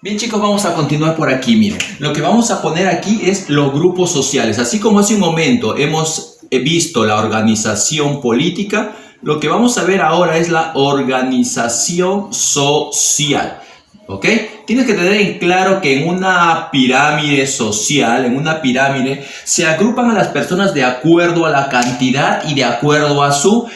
Bien chicos, vamos a continuar por aquí. Miren, lo que vamos a poner aquí es los grupos sociales. Así como hace un momento hemos visto la organización política, lo que vamos a ver ahora es la organización social. ¿Ok? Tienes que tener en claro que en una pirámide social, en una pirámide, se agrupan a las personas de acuerdo a la cantidad y de acuerdo a su...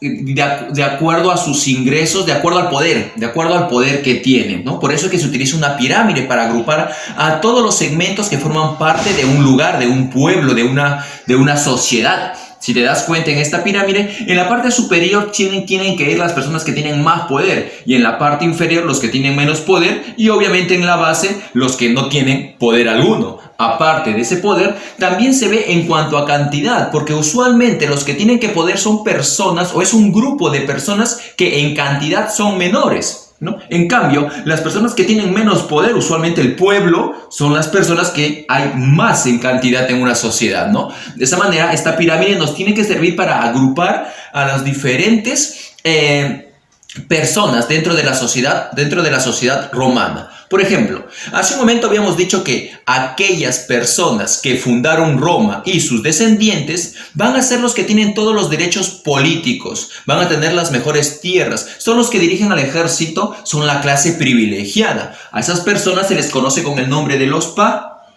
de acuerdo a sus ingresos, de acuerdo al poder que tienen, ¿no? Por eso es que se utiliza una pirámide para agrupar a todos los segmentos que forman parte de un lugar, de un pueblo, de una sociedad. Si te das cuenta, en esta pirámide, en la parte superior tienen que ir las personas que tienen más poder y en la parte inferior los que tienen menos poder y obviamente en la base los que no tienen poder alguno. Aparte de ese poder, también se ve en cuanto a cantidad, porque usualmente los que tienen que poder son personas o es un grupo de personas que en cantidad son menores, ¿no? En cambio, las personas que tienen menos poder, usualmente el pueblo, son las personas que hay más en cantidad en una sociedad, ¿no? De esa manera, esta pirámide nos tiene que servir para agrupar a las diferentes personas dentro de la sociedad romana. Por ejemplo, hace un momento habíamos dicho que aquellas personas que fundaron Roma y sus descendientes van a ser los que tienen todos los derechos políticos, van a tener las mejores tierras, son los que dirigen al ejército, son la clase privilegiada. A esas personas se les conoce con el nombre de los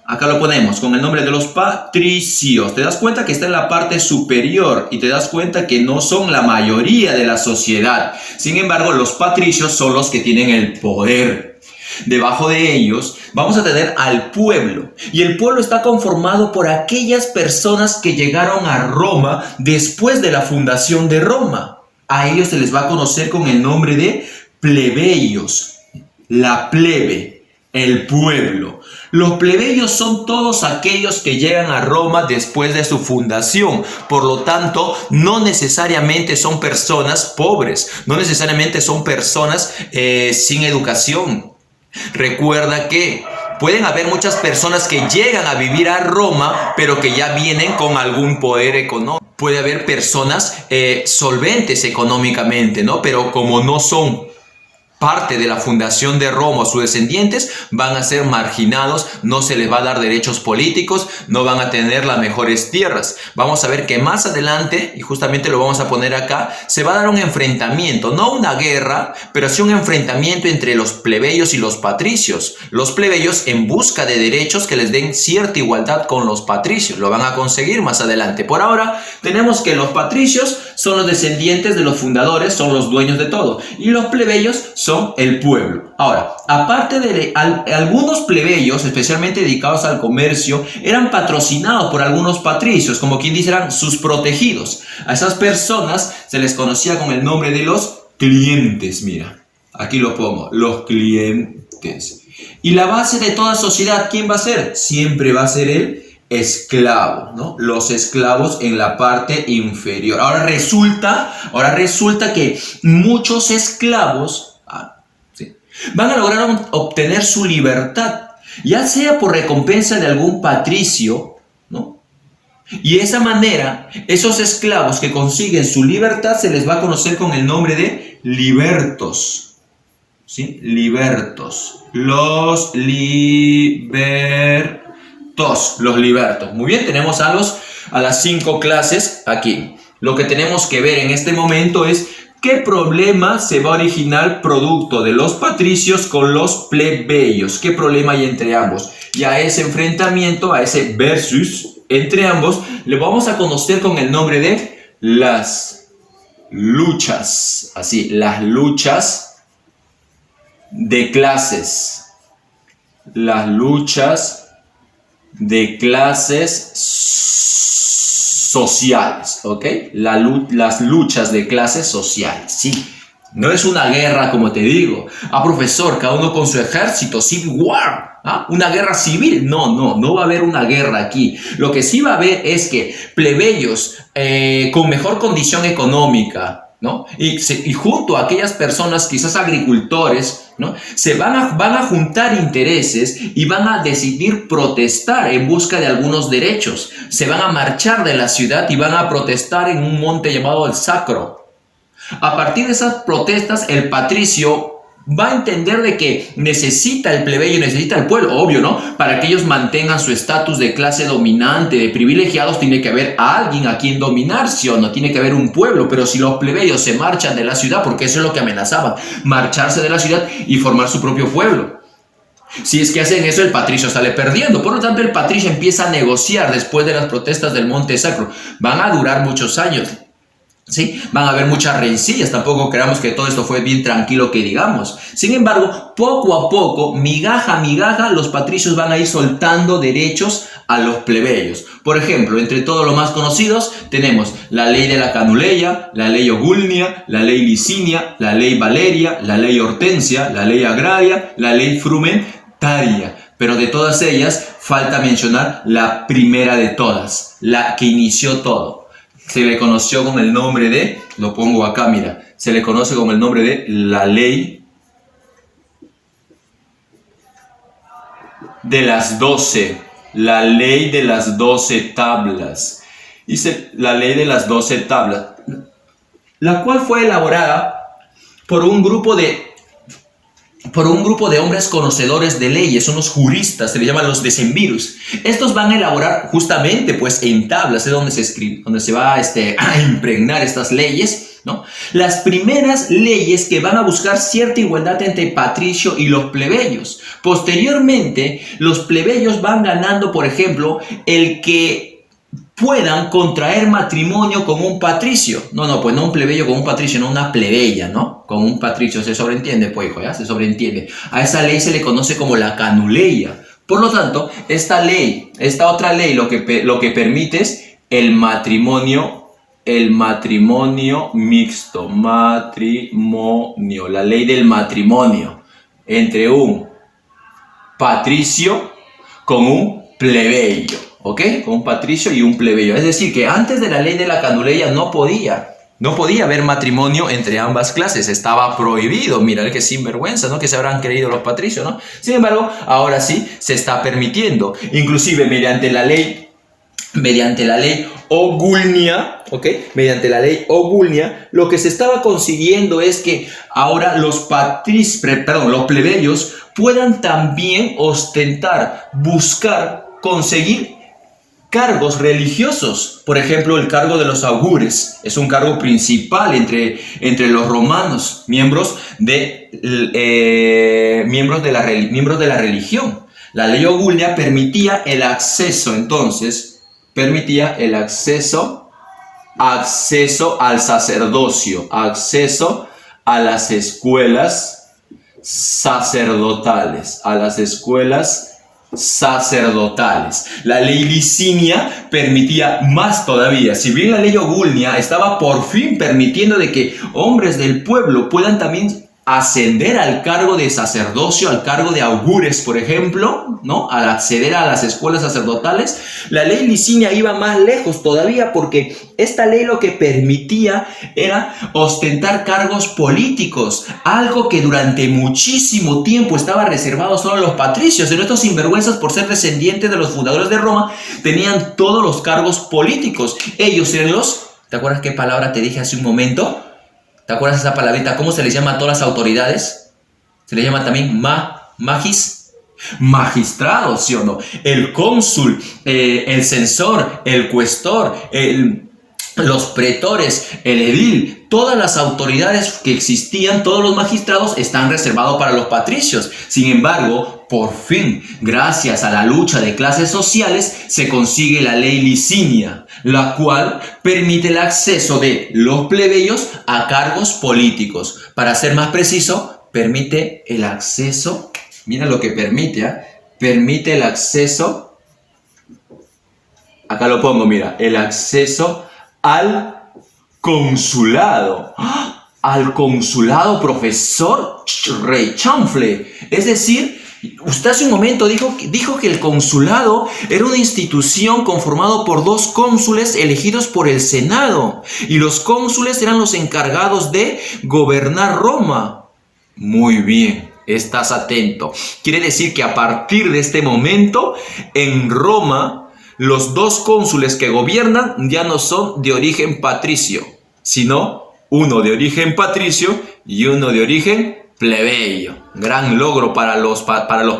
acá lo ponemos, con el nombre de los patricios. Te das cuenta que está en la parte superior y te das cuenta que no son la mayoría de la sociedad. Sin embargo, los patricios son los que tienen el poder. Debajo de ellos vamos a tener al pueblo, y el pueblo está conformado por aquellas personas que llegaron a Roma después de la fundación de Roma. A ellos se les va a conocer con el nombre de plebeyos, la plebe, el pueblo. Los plebeyos son todos aquellos que llegan a Roma después de su fundación. Por lo tanto, no necesariamente son personas pobres, no necesariamente son personas sin educación. Recuerda que pueden haber muchas personas que llegan a vivir a Roma, pero que ya vienen con algún poder económico. Puede haber personas solventes económicamente, ¿no? Pero como no son parte de la fundación de Roma, sus descendientes van a ser marginados, no se les va a dar derechos políticos, no van a tener las mejores tierras. Vamos a ver que más adelante, y justamente lo vamos a poner acá, se va a dar un enfrentamiento, no una guerra, pero sí un enfrentamiento entre los plebeyos y los patricios. Los plebeyos en busca de derechos que les den cierta igualdad con los patricios, lo van a conseguir más adelante. Por ahora tenemos que los patricios son los descendientes de los fundadores, son los dueños de todo, y los plebeyos son el pueblo. Ahora, aparte de algunos plebeyos, especialmente dedicados al comercio, eran patrocinados por algunos patricios, como quien dice, eran sus protegidos. A esas personas se les conocía con el nombre de los clientes. Mira, aquí lo pongo, los clientes. Y la base de toda sociedad, ¿quién va a ser? Siempre va a ser el esclavo, ¿no? Los esclavos en la parte inferior. Ahora resulta que muchos esclavos van a lograr obtener su libertad, ya sea por recompensa de algún patricio, ¿no? Y de esa manera, esos esclavos que consiguen su libertad se les va a conocer con el nombre de libertos, ¿sí? Libertos. Los libertos. Muy bien, tenemos a las 5 clases aquí. Lo que tenemos que ver en este momento es ¿qué problema se va a originar producto de los patricios con los plebeyos? ¿Qué problema hay entre ambos? Y a ese enfrentamiento, a ese versus entre ambos, le vamos a conocer con el nombre de las luchas. Así, las luchas de clases. Las luchas de clases sociales, ¿ok? Las luchas de clases sociales, sí. No es una guerra, como te digo. Profesor, cada uno con su ejército, civil war, ¿ah? Una guerra civil. No va a haber una guerra aquí. Lo que sí va a haber es que plebeyos con mejor condición económica, ¿no? Y junto a aquellas personas, quizás agricultores, ¿no? Se van a juntar intereses y van a decidir protestar en busca de algunos derechos. Se van a marchar de la ciudad y van a protestar en un monte llamado el Sacro. A partir de esas protestas, el patricio va a entender de que necesita el plebeyo, necesita el pueblo, obvio, ¿no? Para que ellos mantengan su estatus de clase dominante, de privilegiados, tiene que haber alguien a quien dominar, ¿sí o no? Tiene que haber un pueblo, pero si los plebeyos se marchan de la ciudad, porque eso es lo que amenazaban, marcharse de la ciudad y formar su propio pueblo. Si es que hacen eso, el patricio sale perdiendo. Por lo tanto, el patricio empieza a negociar después de las protestas del Monte Sacro. Van a durar muchos años. ¿Sí? Van a haber muchas rencillas, tampoco creamos que todo esto fue bien tranquilo que digamos. Sin embargo, poco a poco, migaja a migaja, los patricios van a ir soltando derechos a los plebeyos. Por ejemplo, entre todos los más conocidos tenemos la ley de la Canuleia, la ley Ogulnia, la ley Licinia, la ley Valeria, la ley Hortensia, la ley Agraria, la ley Frumentaria. Pero de todas ellas falta mencionar la primera de todas, la que inició todo. Se le conoció con el nombre de, lo pongo acá, mira, se le conoce con el nombre de la ley de las 12, la ley de las 12 tablas. Dice la ley de las 12 tablas, la cual fue elaborada por un grupo de hombres conocedores de leyes, unos juristas, se les llaman los decemvirus. Estos van a elaborar justamente pues en tablas, es donde se escribe, donde se va a impregnar estas leyes, ¿no? Las primeras leyes que van a buscar cierta igualdad entre patricio y los plebeyos. Posteriormente, los plebeyos van ganando, por ejemplo, el que puedan contraer matrimonio con un patricio. Pues no un plebeyo con un patricio, no una plebeya, ¿no? Con un patricio, se sobreentiende, pues, hijo, ¿ya? Se sobreentiende. A esa ley se le conoce como la Canuleia. Por lo tanto, esta otra ley, lo que permite es el matrimonio mixto, la ley del matrimonio entre un patricio con un plebeyo. ¿Ok? Con un patricio y un plebeyo. Es decir, que antes de la ley de la Canuleia no podía haber matrimonio entre ambas clases. Estaba prohibido. Mira, qué sinvergüenza, ¿no? Que se habrán creído los patricios, ¿no? Sin embargo, ahora sí se está permitiendo. Inclusive mediante la ley Ogulnia, ¿ok? Mediante la ley Ogulnia, lo que se estaba consiguiendo es que ahora los plebeyos puedan también ostentar, buscar, conseguir cargos religiosos. Por ejemplo, el cargo de los augures es un cargo principal entre los romanos, miembros de la religión. La ley Ogulnia permitía el acceso al sacerdocio, acceso a las escuelas sacerdotales, La ley Licinia permitía más todavía. Si bien la ley Ogulnia estaba por fin permitiendo de que hombres del pueblo puedan también ascender al cargo de sacerdocio, al cargo de augures, por ejemplo, ¿no? Al acceder a las escuelas sacerdotales, la ley Licinia iba más lejos todavía, porque esta ley lo que permitía era ostentar cargos políticos, algo que durante muchísimo tiempo estaba reservado solo a los patricios. Y estos sinvergüenzas, por ser descendientes de los fundadores de Roma, tenían todos los cargos políticos. Ellos eran ¿te acuerdas qué palabra te dije hace un momento? ¿Te acuerdas esa palabrita? ¿Cómo se les llama a todas las autoridades? Se les llama también magistrados, ¿sí o no? El cónsul, el censor, el cuestor, los pretores, el edil, todas las autoridades que existían, todos los magistrados están reservados para los patricios. Sin embargo, por fin, gracias a la lucha de clases sociales, se consigue la ley Licinia, la cual permite el acceso de los plebeyos a cargos políticos. Para ser más preciso, permite el acceso, mira lo que permite, permite el acceso, acá lo pongo, mira, el acceso al consulado. Al consulado, profesor Rey Chanfle. Es decir, usted hace un momento dijo que el consulado era una institución conformada por 2 cónsules elegidos por el Senado. Y los cónsules eran los encargados de gobernar Roma. Muy bien, estás atento. Quiere decir que a partir de este momento, en Roma, los 2 cónsules que gobiernan ya no son de origen patricio, sino uno de origen patricio y uno de origen plebeyo. Gran logro para los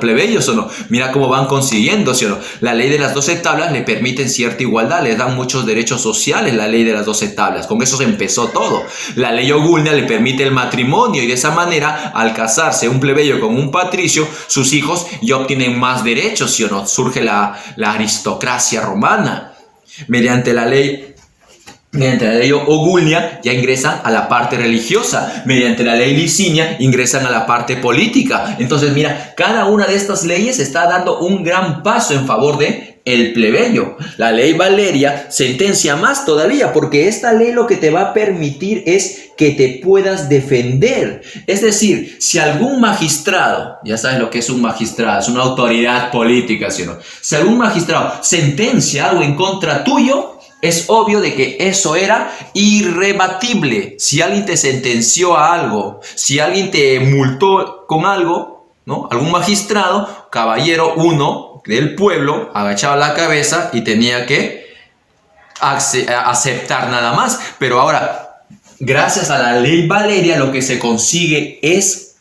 plebeyos, ¿o no? Mira cómo van consiguiendo, ¿sí o no? La ley de las 12 tablas le permiten cierta igualdad, les dan muchos derechos sociales la ley de las 12 tablas. Con eso se empezó todo. La ley Ogulnia le permite el matrimonio y de esa manera, al casarse un plebeyo con un patricio, sus hijos ya obtienen más derechos, ¿sí o no? Surge la aristocracia romana. Mediante la ley Ogulnia ya ingresan a la parte religiosa. Mediante la ley Licinia ingresan a la parte política. Entonces, mira, cada una de estas leyes está dando un gran paso en favor de el plebeyo. La ley Valeria sentencia más todavía, porque esta ley lo que te va a permitir es que te puedas defender. Es decir, si algún magistrado, ya sabes lo que es un magistrado, es una autoridad política, ¿sí o no? Si algún magistrado sentencia algo en contra tuyo, es obvio de que eso era irrebatible. Si alguien te sentenció a algo, si alguien te multó con algo, ¿no? Algún magistrado, caballero uno del pueblo, agachaba la cabeza y tenía que aceptar nada más. Pero ahora, gracias a la ley Valeria, lo que se consigue es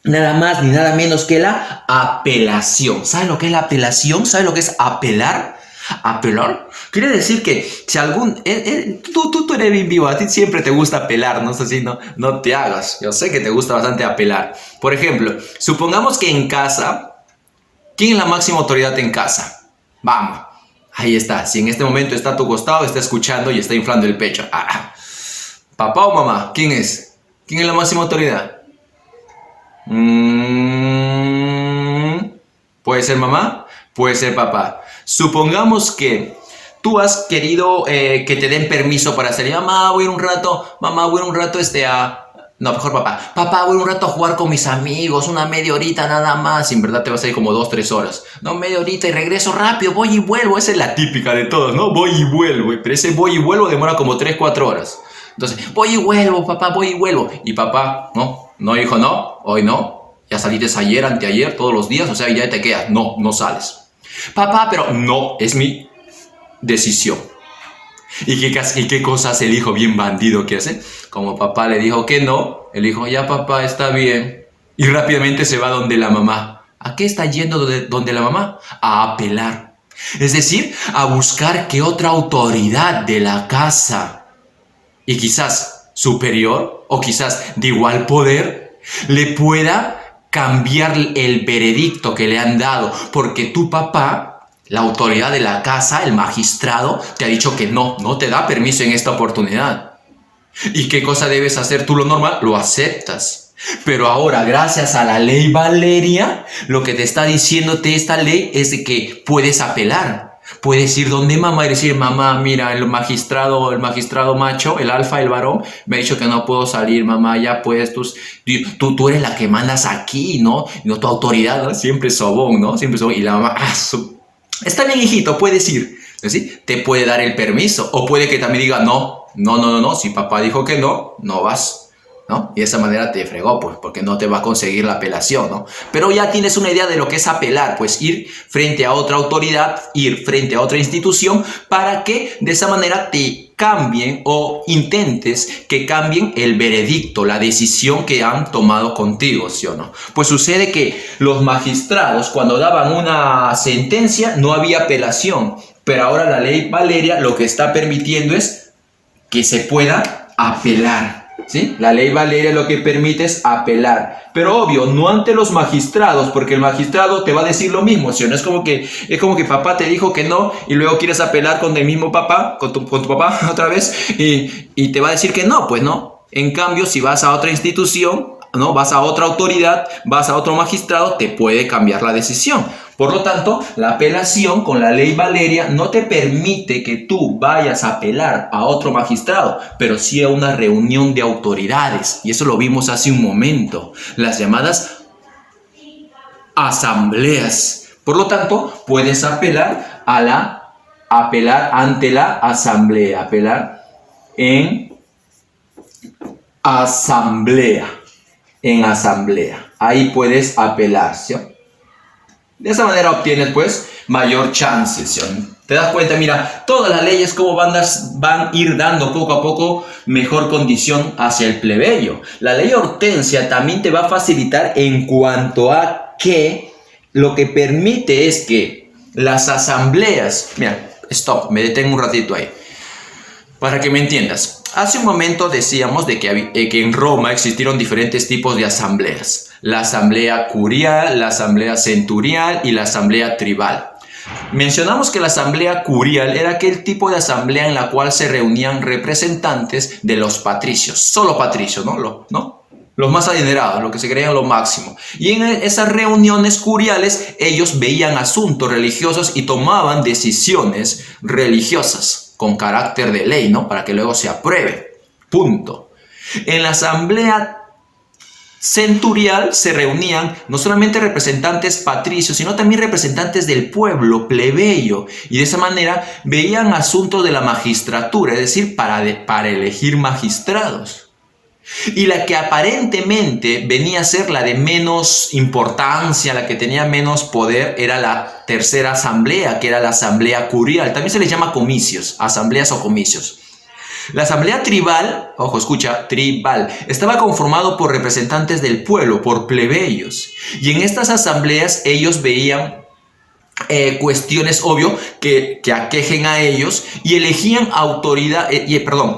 nada más ni nada menos que la apelación. ¿Sabes lo que es la apelación? ¿Sabes lo que es apelar? ¿Apelar? Quiere decir que si algún... tú eres bien vivo, a ti siempre te gusta apelar, no sé si no te hagas. Yo sé que te gusta bastante apelar. Por ejemplo, supongamos que en casa, ¿quién es la máxima autoridad en casa? Vamos, ahí está. Si en este momento está a tu costado, está escuchando y está inflando el pecho. ¿Papá o mamá? ¿Quién es? ¿Quién es la máxima autoridad? ¿Puede ser mamá? Puede ser papá. Supongamos que tú has querido que te den permiso para salir. Mamá, voy a ir un rato. Mamá, voy a ir un rato No, mejor papá. Papá, voy a ir un rato a jugar con mis amigos. Una media horita nada más. En verdad te vas a ir como 2-3 horas. No, media horita y regreso rápido. Voy y vuelvo. Esa es la típica de todos, ¿no? Voy y vuelvo. Pero ese voy y vuelvo demora como 3-4 horas. Entonces, voy y vuelvo, papá, voy y vuelvo. Y papá, no, hijo, no. Hoy no. Ya saliste ayer, anteayer, todos los días. O sea, ya te quedas. No sales. Papá, pero no, es mi decisión. ¿Y qué cosa hace el hijo bien bandido que hace? Como papá le dijo que no, el hijo, ya papá, está bien. Y rápidamente se va donde la mamá. ¿A qué está yendo donde la mamá? A apelar. Es decir, a buscar que otra autoridad de la casa, y quizás superior, o quizás de igual poder, le pueda cambiar el veredicto que le han dado, porque tu papá, la autoridad de la casa, el magistrado, te ha dicho que no te da permiso en esta oportunidad. ¿Y qué cosa debes hacer tú? Lo normal, lo aceptas. Pero ahora, gracias a la ley Valeria, lo que te está diciéndote esta ley es de que puedes apelar. Puedes ir donde mamá y decir, mamá, mira, el magistrado macho, el alfa, el varón, me ha dicho que no puedo salir, mamá, ya pues, tú eres la que mandas aquí, ¿no? No, tu autoridad, ¿no? Siempre sobón, ¿no? Siempre sobón. Y la mamá, está bien, hijito, puedes ir. ¿Sí? Te puede dar el permiso. O puede que también diga, no, si papá dijo que no vas. ¿No? Y de esa manera te fregó, pues, porque no te va a conseguir la apelación, ¿no? Pero ya tienes una idea de lo que es apelar, pues ir frente a otra autoridad, ir frente a otra institución, para que de esa manera te cambien o intentes que cambien el veredicto, la decisión que han tomado contigo, ¿sí o no? Pues sucede que los magistrados, cuando daban una sentencia, no había apelación, pero ahora la ley Valeria lo que está permitiendo es que se pueda apelar. ¿Sí? La ley Valeria lo que permite es apelar, pero obvio, no ante los magistrados, porque el magistrado te va a decir lo mismo, ¿sí? No es como que papá te dijo que no y luego quieres apelar con el mismo papá, con tu papá otra vez y te va a decir que no, pues no. En cambio, si vas a otra institución, ¿no? Vas a otra autoridad, vas a otro magistrado, te puede cambiar la decisión. Por lo tanto, la apelación con la ley Valeria no te permite que tú vayas a apelar a otro magistrado, pero sí a una reunión de autoridades. Y eso lo vimos hace un momento, las llamadas asambleas. Por lo tanto, puedes apelar ante la asamblea, apelar en asamblea. Ahí puedes apelar, ¿sí? De esa manera obtienes, pues, mayor chance, ¿sí? Te das cuenta, mira, todas las leyes cómo van a ir dando poco a poco mejor condición hacia el plebeyo. La ley Hortensia también te va a facilitar en cuanto a que lo que permite es que las asambleas... Mira, stop, me detengo un ratito ahí, para que me entiendas. Hace un momento decíamos de que en Roma existieron diferentes tipos de asambleas. La asamblea curial, la asamblea centurial y la asamblea tribal. Mencionamos que la asamblea curial era aquel tipo de asamblea en la cual se reunían representantes de los patricios, solo patricios, ¿no? Los más adinerados, los que se creían lo máximo. Y en esas reuniones curiales ellos veían asuntos religiosos y tomaban decisiones religiosas con carácter de ley, ¿no? Para que luego se apruebe. Punto. En la asamblea centurial se reunían no solamente representantes patricios, sino también representantes del pueblo, plebeyo, y de esa manera veían asuntos de la magistratura, es decir, para elegir magistrados. Y la que aparentemente venía a ser la de menos importancia, la que tenía menos poder, era la tercera asamblea, que era la asamblea curial. También se les llama comicios, asambleas o comicios. La asamblea tribal, ojo, escucha, tribal, estaba conformado por representantes del pueblo, por plebeyos. Y en estas asambleas ellos veían cuestiones, obvio, que aquejen a ellos y elegían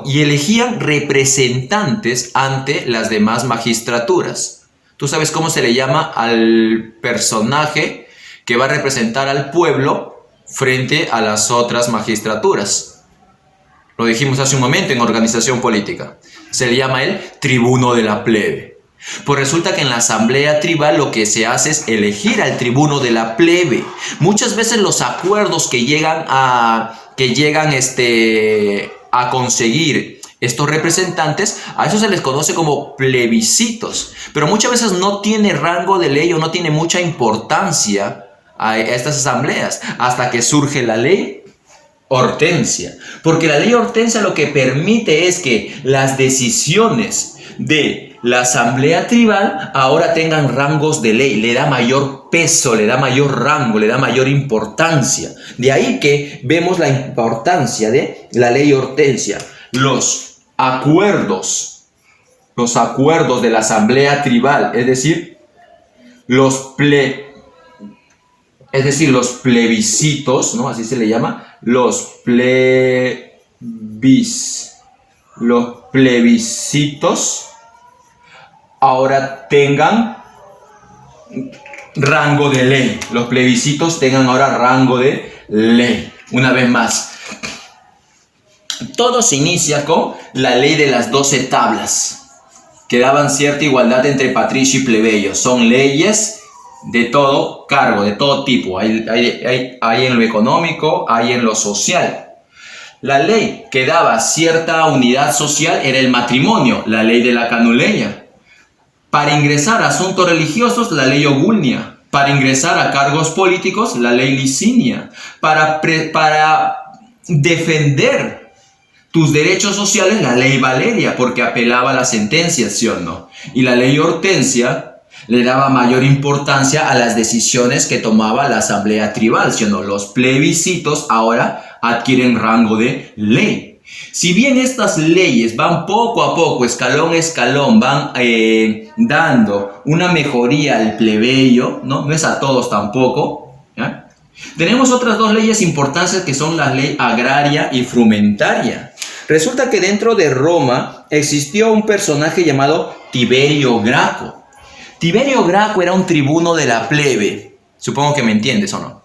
y elegían representantes ante las demás magistraturas. ¿Tú sabes cómo se le llama al personaje que va a representar al pueblo frente a las otras magistraturas? Lo dijimos hace un momento en organización política. Se le llama el tribuno de la plebe. Pues resulta que en la asamblea tribal lo que se hace es elegir al tribuno de la plebe. Muchas veces los acuerdos que llegan a conseguir estos representantes, a eso se les conoce como plebiscitos. Pero muchas veces no tiene rango de ley o no tiene mucha importancia a estas asambleas hasta que surge la ley Hortensia, porque la ley Hortensia lo que permite es que las decisiones de la asamblea tribal ahora tengan rangos de ley, le da mayor peso, le da mayor rango, le da mayor importancia. De ahí que vemos la importancia de la ley Hortensia. Los acuerdos de la asamblea tribal, es decir, los plebiscitos, ¿no? Así se le llama. Los plebiscitos ahora tengan rango de ley. Los plebiscitos tengan ahora rango de ley. Una vez más, todo se inicia con la ley de las 12 tablas, que daban cierta igualdad entre patricio y plebeyo. Son leyes de todo cargo, de todo tipo. Hay en lo económico, hay en lo social. La ley que daba cierta unidad social era el matrimonio, la ley de la canuleia. Para ingresar a asuntos religiosos, la ley ogulnia. Para ingresar a cargos políticos, la ley licinia. Para defender tus derechos sociales, la ley Valeria, porque apelaba a la sentencia, ¿sí o no? Y la ley Hortensia le daba mayor importancia a las decisiones que tomaba la asamblea tribal, ¿sí o no? Los plebiscitos ahora adquieren rango de ley. Si bien estas leyes van poco a poco, escalón a escalón, van dando una mejoría al plebeyo, no es a todos tampoco, ¿ya? Tenemos otras dos leyes importantes que son la ley agraria y frumentaria. Resulta que dentro de Roma existió un personaje llamado Tiberio Graco. Tiberio Graco era un tribuno de la plebe. Supongo que me entiendes o no.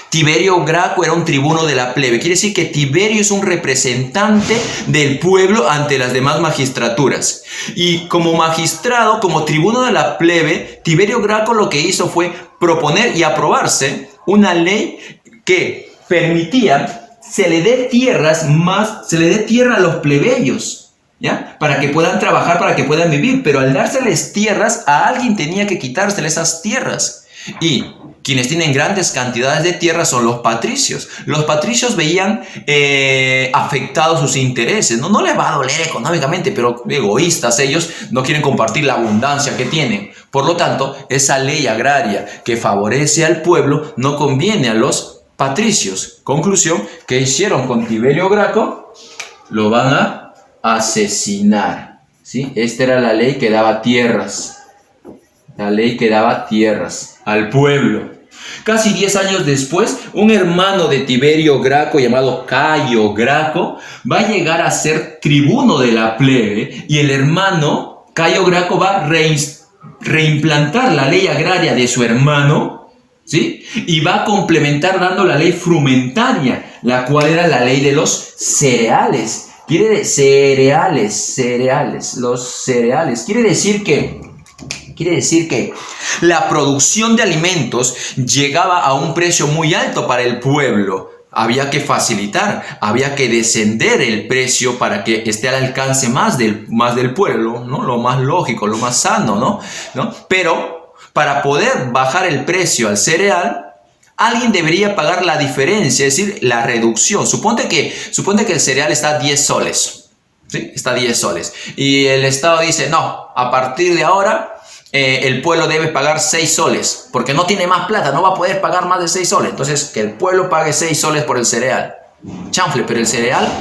Tiberio Graco era un tribuno de la plebe. Quiere decir que Tiberio es un representante del pueblo ante las demás magistraturas. Y como magistrado, como tribuno de la plebe, Tiberio Graco lo que hizo fue proponer y aprobarse una ley que permitía se le dé tierra a los plebeyos, ¿ya? Para que puedan trabajar, para que puedan vivir. Pero al dárseles tierras, a alguien tenía que quitárseles esas tierras. Y quienes tienen grandes cantidades de tierra son los patricios. Los patricios veían afectados sus intereses. No les va a doler económicamente, pero egoístas ellos no quieren compartir la abundancia que tienen. Por lo tanto, esa ley agraria que favorece al pueblo no conviene a los patricios. Conclusión, ¿qué hicieron con Tiberio Graco? Lo van a asesinar, ¿sí? Esta era la ley que daba tierras. La ley que daba tierras al pueblo. Casi 10 años después, un hermano de Tiberio Graco llamado Cayo Graco va a llegar a ser tribuno de la plebe, y el hermano Cayo Graco va a reimplantar la ley agraria de su hermano, ¿sí? Y va a complementar dando la ley frumentaria, la cual era la ley de los cereales. Los cereales. Quiere decir que la producción de alimentos llegaba a un precio muy alto para el pueblo. Había que facilitar, había que descender el precio para que esté al alcance más del pueblo, ¿no? Lo más lógico, lo más sano, ¿no? Pero para poder bajar el precio al cereal, alguien debería pagar la diferencia, es decir, la reducción. Suponte que el cereal está a 10 soles, ¿sí? Está a 10 soles. Y el Estado dice, no, a partir de ahora el pueblo debe pagar 6 soles, porque no tiene más plata, no va a poder pagar más de 6 soles. Entonces, que el pueblo pague 6 soles por el cereal. Chanfle, pero el cereal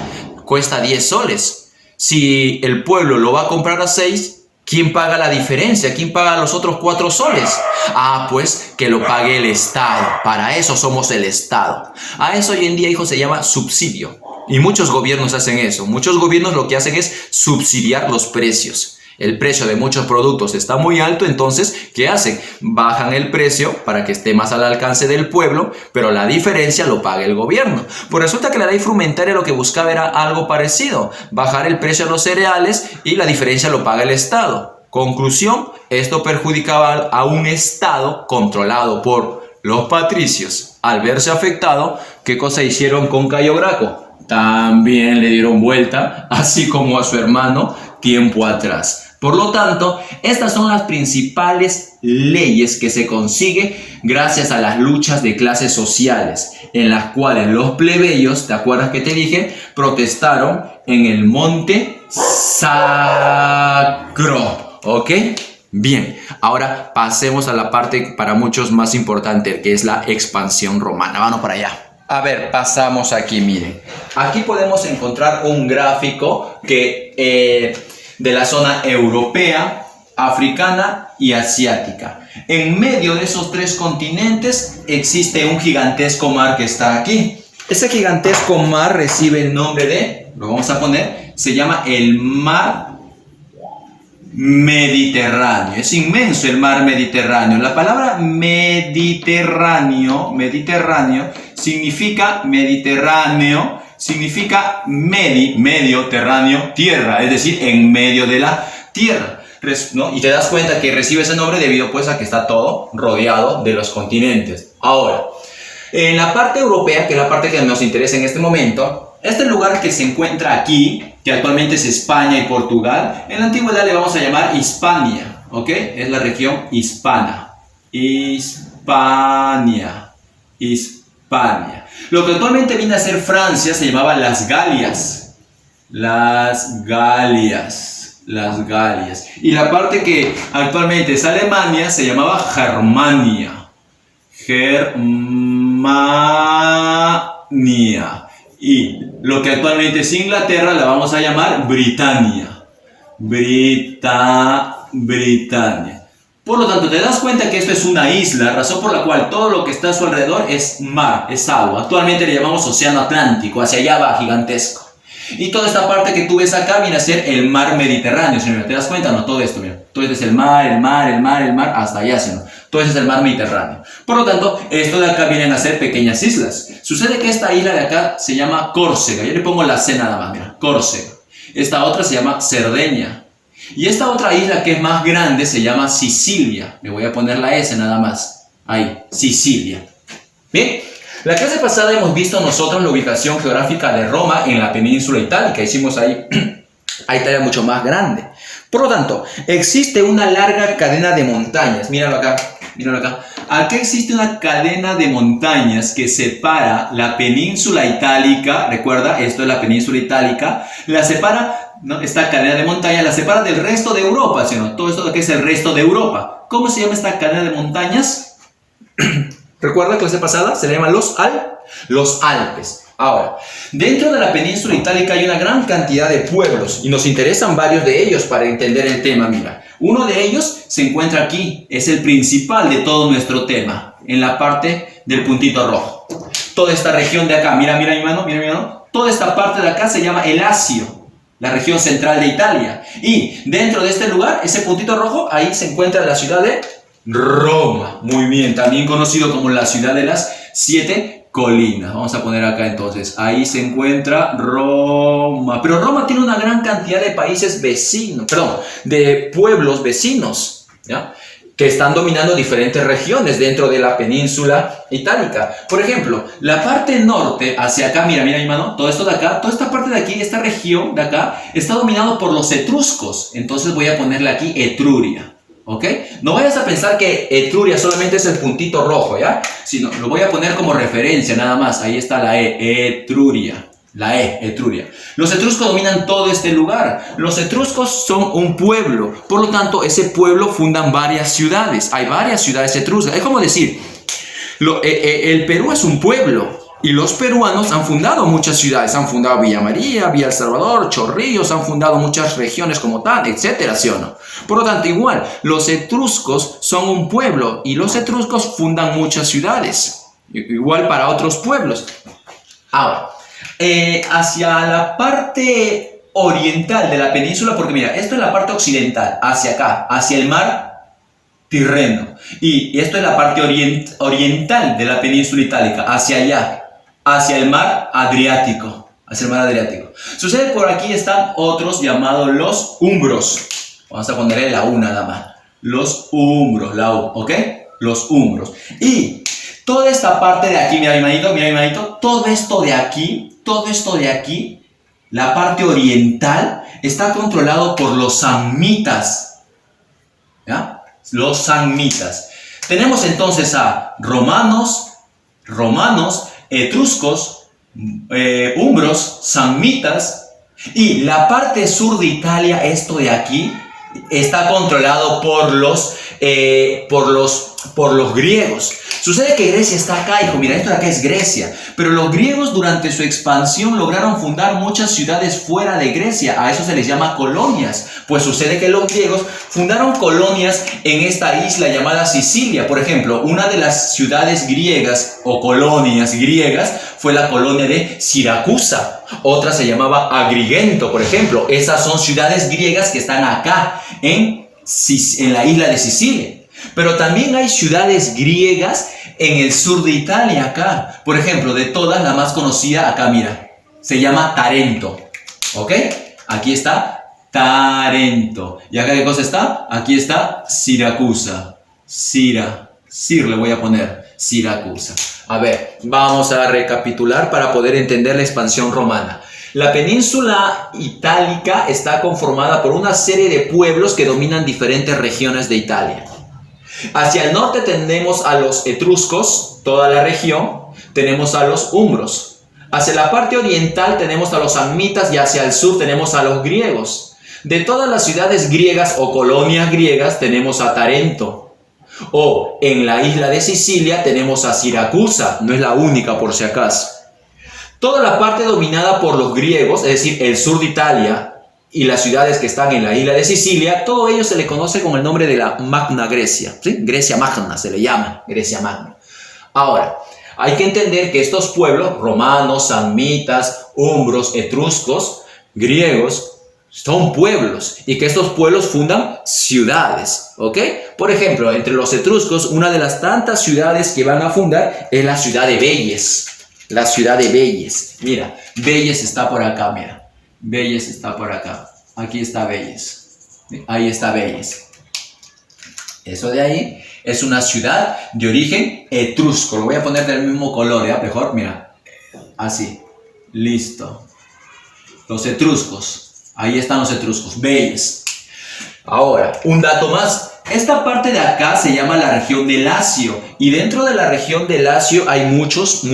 cuesta 10 soles. Si el pueblo lo va a comprar a 6, ¿quién paga la diferencia? ¿Quién paga los otros 4 soles? Ah, pues que lo pague el Estado. Para eso somos el Estado. A eso hoy en día, hijo, se llama subsidio. Y muchos gobiernos hacen eso. Muchos gobiernos lo que hacen es subsidiar los precios. El precio de muchos productos está muy alto, entonces, ¿qué hacen? Bajan el precio para que esté más al alcance del pueblo, pero la diferencia lo paga el gobierno. Pues resulta que la ley frumentaria lo que buscaba era algo parecido, bajar el precio de los cereales y la diferencia lo paga el Estado. Conclusión, esto perjudicaba a un Estado controlado por los patricios. Al verse afectado, ¿qué cosa hicieron con Cayo Graco? También le dieron vuelta, así como a su hermano tiempo atrás. Por lo tanto, estas son las principales leyes que se consiguen gracias a las luchas de clases sociales, en las cuales los plebeyos, ¿te acuerdas que te dije? Protestaron en el monte sacro. ¿Ok? Bien, ahora pasemos a la parte para muchos más importante, que es la expansión romana. Vamos para allá. A ver, pasamos aquí, miren. Aquí podemos encontrar un gráfico que de la zona europea, africana y asiática. En medio de esos 3 continentes existe un gigantesco mar que está aquí. Ese gigantesco mar recibe el nombre de, lo vamos a poner, se llama el mar Mediterráneo. Es inmenso el mar Mediterráneo. La palabra Mediterráneo significa medio, terráneo, tierra, es decir, en medio de la tierra, ¿no? Y te das cuenta que recibe ese nombre debido pues a que está todo rodeado de los continentes. Ahora, en la parte europea, que es la parte que nos interesa en este momento, este lugar que se encuentra aquí, que actualmente es España y Portugal, en la antigüedad le vamos a llamar Hispania, ¿ok? Es la región hispana. Hispania. Lo que actualmente viene a ser Francia se llamaba las Galias. Las Galias. Y la parte que actualmente es Alemania se llamaba Germania. Y lo que actualmente es Inglaterra la vamos a llamar Britania. Britania. Por lo tanto, te das cuenta que esto es una isla, razón por la cual todo lo que está a su alrededor es mar, es agua. Actualmente le llamamos Océano Atlántico, hacia allá va, gigantesco. Y toda esta parte que tú ves acá viene a ser el mar Mediterráneo, señor. ¿Te das cuenta? No, todo esto, mira. Todo esto es el mar, hasta allá, señor. Todo esto es el mar Mediterráneo. Por lo tanto, esto de acá vienen a ser pequeñas islas. Sucede que esta isla de acá se llama Córcega. Yo le pongo la C nada más, mira. Córcega. Esta otra se llama Cerdeña. Y esta otra isla que es más grande se llama Sicilia. Le voy a poner la S nada más. Ahí, Sicilia. Bien, la clase pasada hemos visto nosotros la ubicación geográfica de Roma en la península itálica. Hicimos ahí a Italia mucho más grande. Por lo tanto, existe una larga cadena de montañas. Míralo acá, míralo acá. Aquí existe una cadena de montañas que separa la península itálica. Recuerda, esto es la península itálica. La separa... ¿no? Esta cadena de montañas la separa del resto de Europa, ¿sí, no? Todo esto que es el resto de Europa. ¿Cómo se llama esta cadena de montañas? ¿Recuerda clase pasada? Se le llaman los Alpes. Ahora, dentro de la península itálica hay una gran cantidad de pueblos y nos interesan varios de ellos para entender el tema. Mira, uno de ellos se encuentra aquí, es el principal de todo nuestro tema, en la parte del puntito rojo. Toda esta región de acá, mira mi mano, toda esta parte de acá se llama el Lacio, la región central de Italia. Y dentro de este lugar, ese puntito rojo, ahí se encuentra la ciudad de Roma. Muy bien, también conocido como la ciudad de las 7 colinas. Vamos a poner acá entonces, ahí se encuentra Roma. Pero Roma tiene una gran cantidad de países vecinos, de pueblos vecinos, ¿ya? Que están dominando diferentes regiones dentro de la península itálica. Por ejemplo, la parte norte, hacia acá, mira mi mano, todo esto de acá, toda esta parte de aquí, esta región de acá, está dominado por los etruscos. Entonces voy a ponerle aquí Etruria. ¿Ok? No vayas a pensar que Etruria solamente es el puntito rojo, ¿ya? Sino lo voy a poner como referencia nada más. Ahí está la Etruria. La Etruria. Los etruscos dominan todo este lugar. Los etruscos son un pueblo. Por lo tanto, ese pueblo fundan varias ciudades. Hay varias ciudades etruscas. Es como decir, el Perú es un pueblo. Y los peruanos han fundado muchas ciudades. Han fundado Villa María, Villa El Salvador, Chorrillos. Han fundado muchas regiones como tal, etcétera, ¿sí o no? Por lo tanto, igual, los etruscos son un pueblo. Y los etruscos fundan muchas ciudades. Igual para otros pueblos. Ahora, hacia la parte oriental de la península, porque mira, esto es la parte occidental, hacia acá, hacia el mar Tirreno, y esto es la parte oriental de la península itálica, hacia allá, hacia el mar Adriático, Sucede por aquí están otros llamados los umbros. Vamos a ponerle la U nada más. Los umbros, la U, ¿ok? Los umbros. Y toda esta parte de aquí, mira mi manito, todo esto de aquí, la parte oriental, está controlado por los samnitas. ¿Ya? Los samnitas. Tenemos entonces a romanos, etruscos, umbros, samnitas, y la parte sur de Italia, esto de aquí, está controlado por los griegos. Sucede que Grecia está acá, hijo. Mira, esto de acá es Grecia. Pero los griegos durante su expansión lograron fundar muchas ciudades fuera de Grecia. A eso se les llama colonias. Pues sucede que los griegos fundaron colonias en esta isla llamada Sicilia. Por ejemplo, una de las ciudades griegas o colonias griegas fue la colonia de Siracusa. Otra se llamaba Agrigento, por ejemplo. Esas son ciudades griegas que están acá en la isla de Sicilia. Pero también hay ciudades griegas en el sur de Italia acá. Por ejemplo, de todas, la más conocida acá, mira, se llama Tarento. ¿Ok? Aquí está Tarento. ¿Y acá qué cosa está? Aquí está Siracusa. Le voy a poner Siracusa. A ver, vamos a recapitular para poder entender la expansión romana. La península itálica está conformada por una serie de pueblos que dominan diferentes regiones de Italia. Hacia el norte tenemos a los etruscos, toda la región, tenemos a los umbros. Hacia la parte oriental tenemos a los samnitas y hacia el sur tenemos a los griegos. De todas las ciudades griegas o colonias griegas tenemos a Tarento. O en la isla de Sicilia tenemos a Siracusa, no es la única por si acaso. Toda la parte dominada por los griegos, es decir, el sur de Italia, y las ciudades que están en la isla de Sicilia, todo ello se le conoce con el nombre de la Magna Grecia. ¿Sí? Grecia Magna se le llama, Grecia Magna. Ahora, hay que entender que estos pueblos, romanos, samnitas, umbros, etruscos, griegos, son pueblos y que estos pueblos fundan ciudades. ¿Ok? Por ejemplo, entre los etruscos, una de las tantas ciudades que van a fundar es la ciudad de Veyes. La ciudad de Veyes. Mira, Veyes está por acá, mira. Veyes está por acá. Aquí está Veyes. Ahí está Veyes. Eso de ahí es una ciudad de origen etrusco. Lo voy a poner del mismo color, ¿ya? Mejor, mira. Así. Listo. Los etruscos. Ahí están los etruscos. Veyes. Ahora, un dato más. Esta parte de acá se llama la región de Lacio. Y dentro de la región de Lacio hay muchos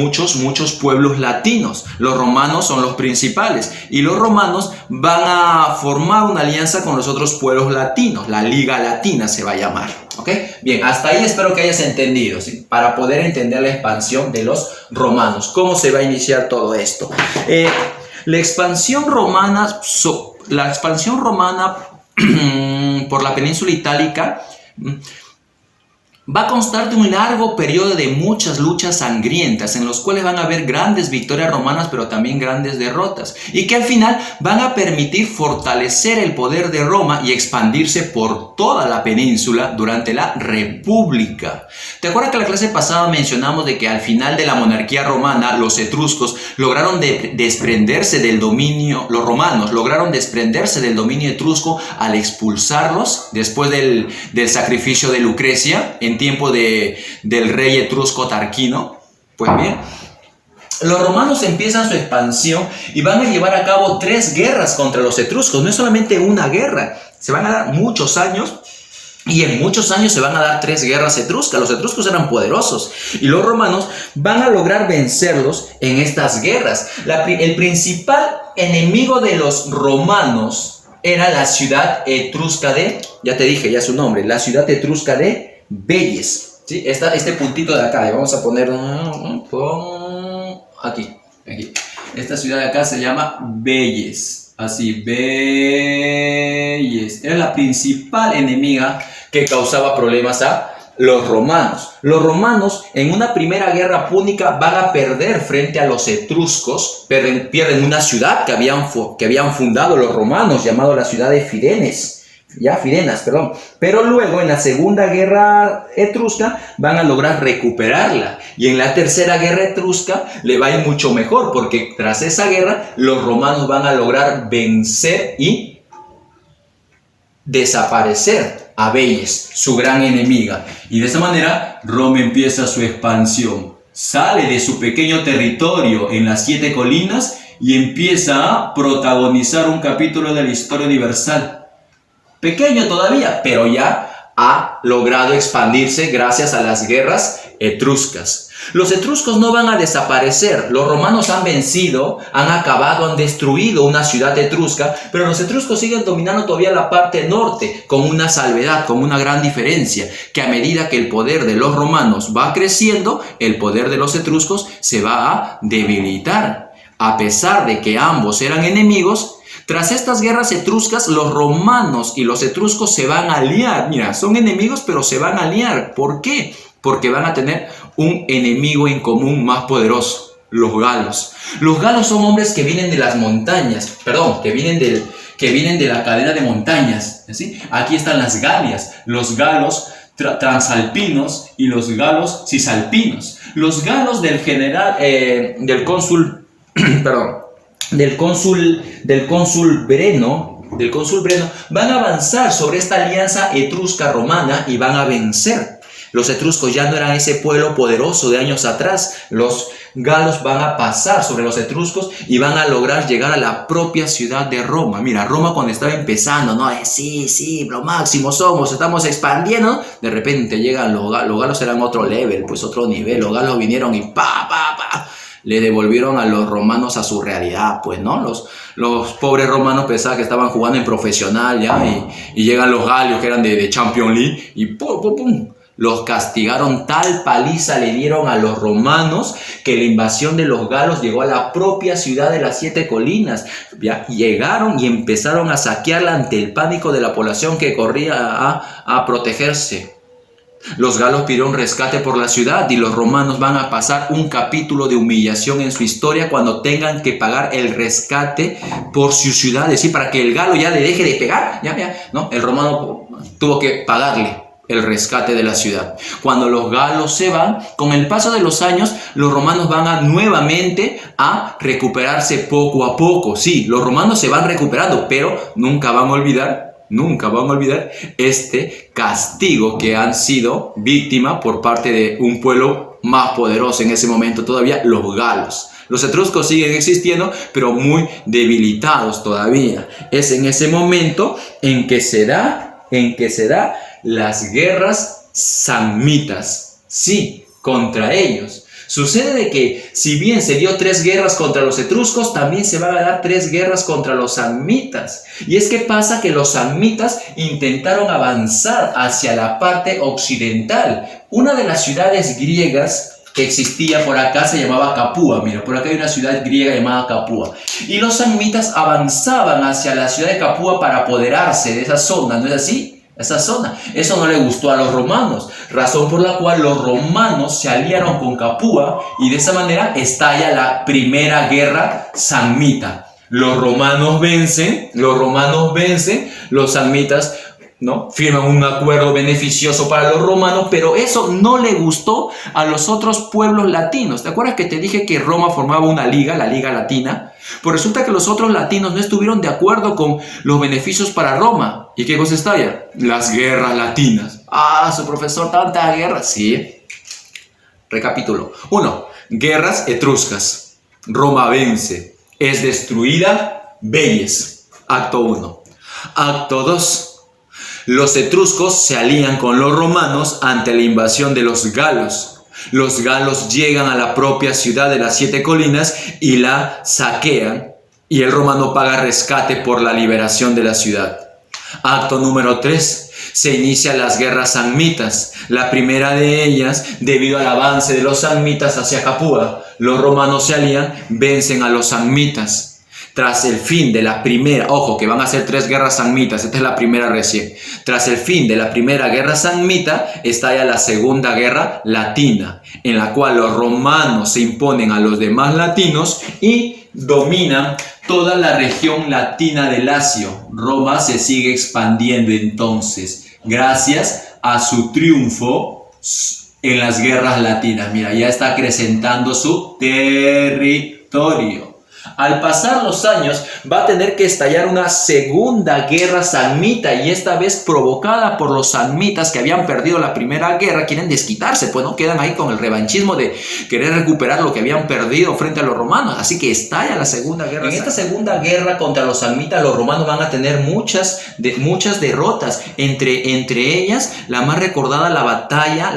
pueblos latinos. Los romanos son los principales. Y los romanos van a formar una alianza con los otros pueblos latinos. La Liga Latina se va a llamar. ¿Ok? Bien, hasta ahí espero que hayas entendido, ¿sí? Para poder entender la expansión de los romanos. ¿Cómo se va a iniciar todo esto? La expansión romana, por la península itálica va a constar de un largo periodo de muchas luchas sangrientas en los cuales van a haber grandes victorias romanas pero también grandes derrotas y que al final van a permitir fortalecer el poder de Roma y expandirse por toda la península durante la República. ¿Te acuerdas que en la clase pasada mencionamos de que al final de la monarquía romana los etruscos lograron desprenderse del dominio, los romanos lograron desprenderse del dominio etrusco al expulsarlos después del sacrificio de Lucrecia en tiempo del rey etrusco Tarquino? Pues bien, los romanos empiezan su expansión y van a llevar a cabo 3 guerras contra los etruscos. No es solamente una guerra, se van a dar muchos años. Y en muchos años se van a dar 3 guerras etruscas. Los etruscos eran poderosos y los romanos van a lograr vencerlos en estas guerras. El principal enemigo de los romanos era la ciudad etrusca de, ya te dije ya su nombre, la ciudad etrusca de Veyes, ¿sí? Este puntito de acá, vamos a poner aquí. Esta ciudad de acá se llama Veyes, así, Veyes. Era la principal enemiga que causaba problemas a los romanos. Los romanos en una primera guerra púnica van a perder frente a los etruscos, pierden una ciudad que habían fundado los romanos, llamada la ciudad de Firenas, perdón. Pero luego en la segunda guerra etrusca van a lograr recuperarla. Y en la tercera guerra etrusca le va a ir mucho mejor, porque tras esa guerra los romanos van a lograr vencer y desaparecer a Veyes, su gran enemiga. Y de esa manera Roma empieza su expansión. Sale de su pequeño territorio en las 7 colinas y empieza a protagonizar un capítulo de la historia universal. Pequeño todavía, pero ya ha logrado expandirse gracias a las guerras etruscas. Los etruscos no van a desaparecer. Los romanos han vencido, han acabado, han destruido una ciudad etrusca, pero los etruscos siguen dominando todavía la parte norte, con una salvedad, con una gran diferencia, que a medida que el poder de los romanos va creciendo, el poder de los etruscos se va a debilitar. A pesar de que ambos eran enemigos, tras estas guerras etruscas, los romanos y los etruscos se van a aliar. Mira, son enemigos, pero se van a aliar. ¿Por qué? Porque van a tener un enemigo en común más poderoso, los galos. Los galos son hombres que vienen de las montañas, que vienen de la cadena de montañas, ¿sí? Aquí están las Galias, los galos transalpinos y los galos cisalpinos. Los galos del cónsul Breno van a avanzar sobre esta alianza etrusca-romana y van a vencer. Los etruscos ya no eran ese pueblo poderoso de años atrás. Los galos van a pasar sobre los etruscos y van a lograr llegar a la propia ciudad de Roma. Mira, Roma cuando estaba empezando, ¿no? Sí, lo máximo somos, estamos expandiendo. De repente llegan los galos eran otro level, pues otro nivel. Los galos vinieron y le devolvieron a los romanos a su realidad, pues, ¿no? Los pobres romanos pensaban que estaban jugando en profesional, ¿ya? Y llegan los galios que eran de Champions League y ¡pum! Los castigaron, tal paliza le dieron a los romanos que la invasión de los galos llegó a la propia ciudad de las 7 colinas. ¿Ya? Llegaron y empezaron a saquearla ante el pánico de la población que corría a protegerse. Los galos pidieron rescate por la ciudad y los romanos van a pasar un capítulo de humillación en su historia cuando tengan que pagar el rescate por sus ciudades, ¿sí? Para que el galo ya le deje de pegar, ¿no? El romano tuvo que pagarle el rescate de la ciudad. Cuando los galos se van, con el paso de los años, los romanos van nuevamente a recuperarse poco a poco. Sí, los romanos se van recuperando, pero nunca van a olvidar este castigo que han sido víctima por parte de un pueblo más poderoso en ese momento todavía, los galos. Los etruscos siguen existiendo, pero muy debilitados todavía. Es en ese momento en que se da las guerras samnitas. Sí, contra ellos. Sucede de que si bien se dio 3 guerras contra los etruscos, también se van a dar 3 guerras contra los samnitas. Y es que pasa que los samnitas intentaron avanzar hacia la parte occidental. Una de las ciudades griegas que existía por acá se llamaba Capua. Mira, por acá hay una ciudad griega llamada Capua. Y los samnitas avanzaban hacia la ciudad de Capua para apoderarse de esa zona, ¿no es así? Esa zona. Eso no le gustó a los romanos, razón por la cual los romanos se aliaron con Capua y de esa manera estalla la primera guerra samnita. Los romanos vencen, los samnitas, ¿no?, firman un acuerdo beneficioso para los romanos, pero eso no le gustó a los otros pueblos latinos. ¿Te acuerdas que te dije que Roma formaba una liga, la Liga Latina? Pues resulta que los otros latinos no estuvieron de acuerdo con los beneficios para Roma. ¿Y qué cosa estalla? Las guerras latinas. Ah, su profesor, tantas guerras. Sí. Recapitulo. 1. Guerras etruscas. Roma vence. Es destruida. Velles. Acto 1. Acto 2. Los etruscos se alían con los romanos ante la invasión de los galos. Los galos llegan a la propia ciudad de las 7 colinas y la saquean, y el romano paga rescate por la liberación de la ciudad. Acto número 3. Se inician las guerras samnitas. La primera de ellas, debido al avance de los samnitas hacia Capua, los romanos se alían, vencen a los samnitas. Tras el fin de la primera, ojo que van a ser 3 guerras samnitas, esta es la primera recién. Tras el fin de la primera guerra samnita, estalla la segunda guerra latina, en la cual los romanos se imponen a los demás latinos y dominan toda la región latina del Lacio. Roma se sigue expandiendo entonces, gracias a su triunfo en las guerras latinas. Mira, ya está acrecentando su territorio. Al pasar los años va a tener que estallar una segunda guerra samnita, y esta vez provocada por los samnitas que habían perdido la primera guerra. Quieren desquitarse, pues no quedan ahí con el revanchismo de querer recuperar lo que habían perdido frente a los romanos. Así que estalla la segunda guerra. En esta segunda guerra contra los samnitas, los romanos van a tener muchas derrotas. Entre ellas, la más recordada, la batalla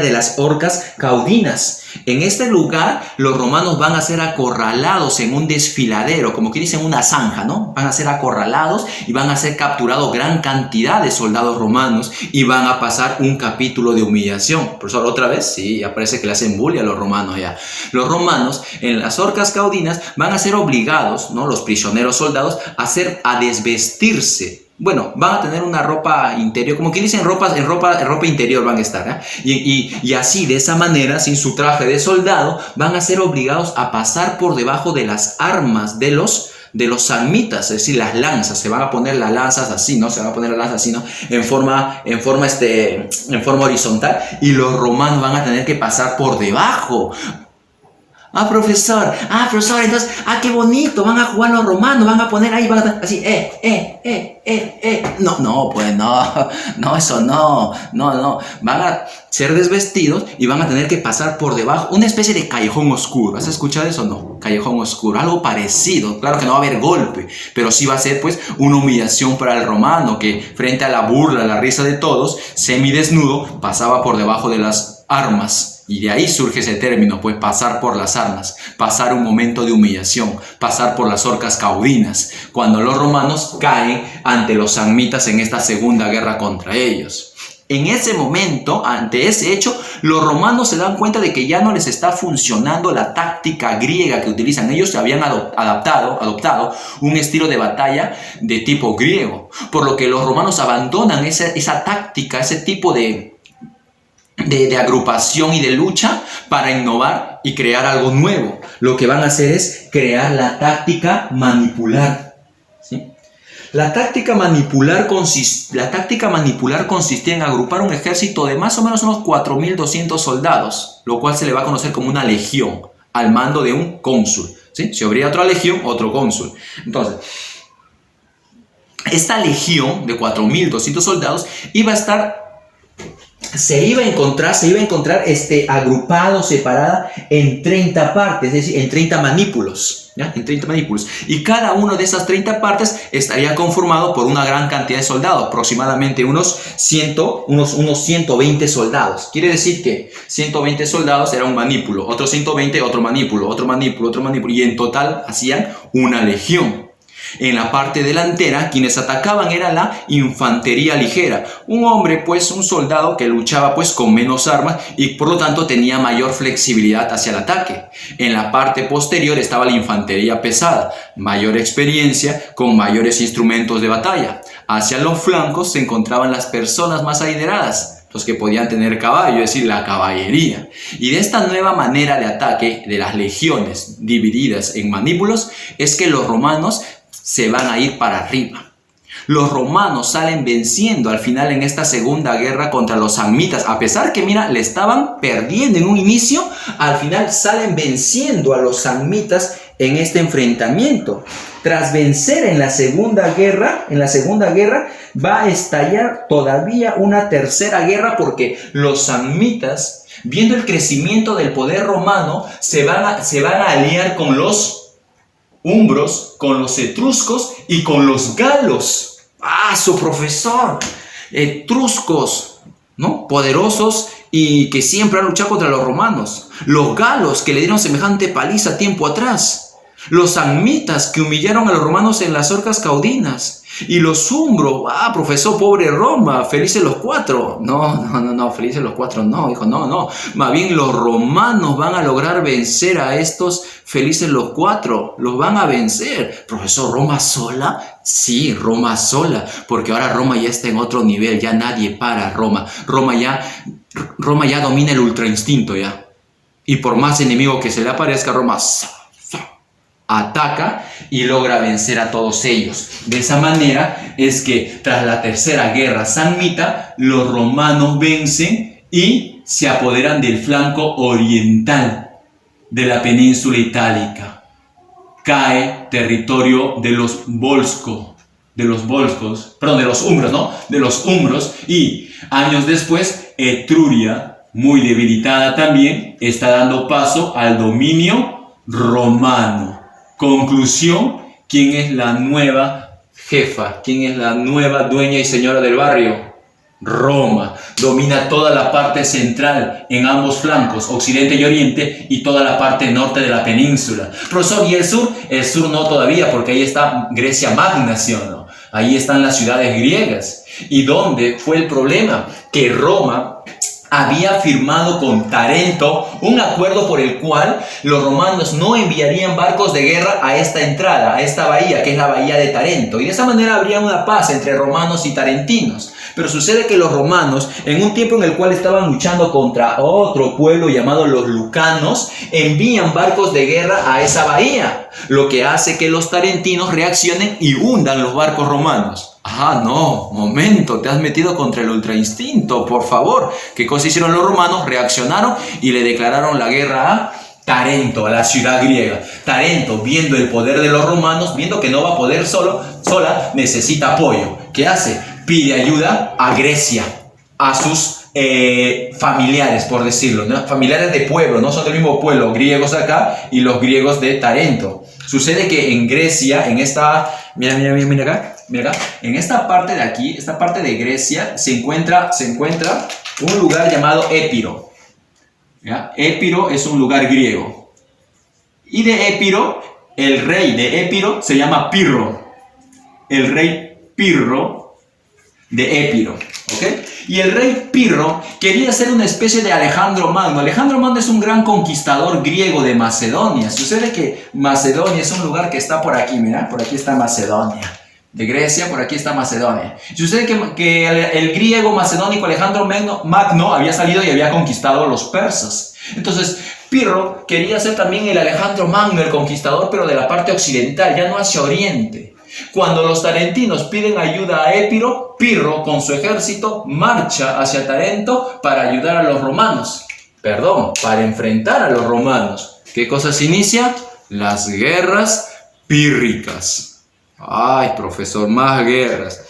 de las Orcas Caudinas. En este lugar, los romanos van a ser acorralados en un desfiladero, como que dicen una zanja, ¿no? Van a ser acorralados y van a ser capturados gran cantidad de soldados romanos y van a pasar un capítulo de humillación. Por eso, otra vez, sí, ya parece que le hacen bullying a los romanos ya. Los romanos, en las Orcas Caudinas, van a ser obligados, ¿no?, los prisioneros soldados, a desvestirse. Bueno, van a tener una ropa interior, como que dicen ropa interior van a estar, ¿eh? Y así, de esa manera, sin su traje de soldado, van a ser obligados a pasar por debajo de las armas de los samnitas, es decir, las lanzas. Se van a poner las lanzas así, ¿no? Se van a poner las lanzas así, ¿no? En forma horizontal, y los romanos van a tener que pasar por debajo. Profesor, entonces, qué bonito, van a jugar los romanos, van a poner ahí, van a así, no, eso no, van a ser desvestidos y van a tener que pasar por debajo, una especie de callejón oscuro. ¿Has escuchado eso o no? Callejón oscuro, algo parecido. Claro que no va a haber golpe, pero sí va a ser, pues, una humillación para el romano, que frente a la burla, la risa de todos, semidesnudo, pasaba por debajo de las armas. Y de ahí surge ese término, pues, pasar por las armas, pasar un momento de humillación, pasar por las Orcas Caudinas, cuando los romanos caen ante los samnitas en esta segunda guerra contra ellos. En ese momento, ante ese hecho, los romanos se dan cuenta de que ya no les está funcionando la táctica griega que utilizan. Ellos habían adoptado un estilo de batalla de tipo griego, por lo que los romanos abandonan esa táctica, ese tipo de agrupación y de lucha para innovar y crear algo nuevo. Lo que van a hacer es crear la táctica manipular, ¿sí? La táctica manipular consistía en agrupar un ejército de más o menos unos 4.200 soldados, lo cual se le va a conocer como una legión, al mando de un cónsul, ¿sí? Si habría otra legión, otro cónsul. Entonces, esta legión de 4.200 soldados iba a estar se iba a encontrar agrupado, separada en 30 partes, es decir, en 30 manípulos, ¿ya? En 30 manípulos. Y cada una de esas 30 partes estaría conformado por una gran cantidad de soldados, aproximadamente unos 120 soldados. Quiere decir que 120 soldados era un manípulo, otros 120 otro manípulo, otro manípulo, otro manípulo, y en total hacían una legión. En la parte delantera, quienes atacaban era la infantería ligera. Un hombre, pues, un soldado que luchaba, pues, con menos armas y por lo tanto tenía mayor flexibilidad hacia el ataque. En la parte posterior estaba la infantería pesada, mayor experiencia, con mayores instrumentos de batalla. Hacia los flancos se encontraban las personas más adineradas, los que podían tener caballo, es decir, la caballería. Y de esta nueva manera de ataque de las legiones divididas en manípulos es que los romanos se van a ir para arriba. Los romanos salen venciendo al final en esta segunda guerra contra los samnitas. A pesar que, mira, le estaban perdiendo en un inicio, al final salen venciendo a los samnitas en este enfrentamiento. Tras vencer en la segunda guerra va a estallar todavía una tercera guerra porque los samnitas, viendo el crecimiento del poder romano, se van a aliar con los umbros, con los etruscos y con los galos. ¡Ah, su profesor! Etruscos, ¿no? Poderosos y que siempre han luchado contra los romanos. Los galos, que le dieron semejante paliza tiempo atrás. Los samnitas, que humillaron a los romanos en las orcas caudinas. Y los umbros, profesor, pobre Roma, felices los cuatro. No, felices los cuatro no, hijo, no. Más bien los romanos van a lograr vencer a estos felices los cuatro. Los van a vencer. Profesor, ¿Roma sola? Sí, Roma sola, porque ahora Roma ya está en otro nivel, ya nadie para Roma. Roma ya domina el ultra instinto ya. Y por más enemigo que se le aparezca, Roma ataca y logra vencer a todos ellos. De esa manera es que tras la tercera guerra samnita, los romanos vencen y se apoderan del flanco oriental de la península itálica. Cae territorio de los umbros, y años después Etruria, muy debilitada también, está dando paso al dominio romano. Conclusión, ¿quién es la nueva jefa? ¿Quién es la nueva dueña y señora del barrio? Roma. Domina toda la parte central en ambos flancos, occidente y oriente, y toda la parte norte de la península. Profesor, ¿y el sur? El sur no todavía, porque ahí está Grecia Magna, ¿sí o no? Ahí están las ciudades griegas. ¿Y dónde fue el problema? Que Roma había firmado con Tarento un acuerdo por el cual los romanos no enviarían barcos de guerra a esta entrada, a esta bahía, que es la bahía de Tarento. Y de esa manera habría una paz entre romanos y tarentinos. Pero sucede que los romanos, en un tiempo en el cual estaban luchando contra otro pueblo llamado los lucanos, envían barcos de guerra a esa bahía, lo que hace que los tarentinos reaccionen y hundan los barcos romanos. No, momento, te has metido contra el ultra instinto, por favor. ¿Qué cosa hicieron los romanos? Reaccionaron y le declararon la guerra a Tarento, a la ciudad griega. Tarento, viendo el poder de los romanos, viendo que no va a poder sola, necesita apoyo. ¿Qué hace? Pide ayuda a Grecia, a sus familiares, por decirlo, ¿no? Familiares de pueblo, no son del mismo pueblo, griegos acá y los griegos de Tarento. Sucede que en Grecia, en esta, mira acá, en esta parte de aquí, esta parte de Grecia, se encuentra un lugar llamado Épiro. ¿Ya? Épiro es un lugar griego. Y de Épiro, el rey de Épiro se llama Pirro. El rey Pirro de Épiro. ¿Okay? Y el rey Pirro quería ser una especie de Alejandro Magno. Alejandro Magno es un gran conquistador griego de Macedonia. Sucede que Macedonia es un lugar que está por aquí, mira, por aquí está Macedonia. De Grecia, por aquí está Macedonia. Sucede que el griego macedónico Alejandro Magno había salido y había conquistado a los persas. Entonces, Pirro quería ser también el Alejandro Magno, el conquistador, pero de la parte occidental, ya no hacia oriente. Cuando los tarentinos piden ayuda a Épiro, Pirro con su ejército marcha hacia Tarento para ayudar a los romanos. Para enfrentar a los romanos. ¿Qué cosa se inicia? Las guerras pírricas. Ay, profesor, más guerras.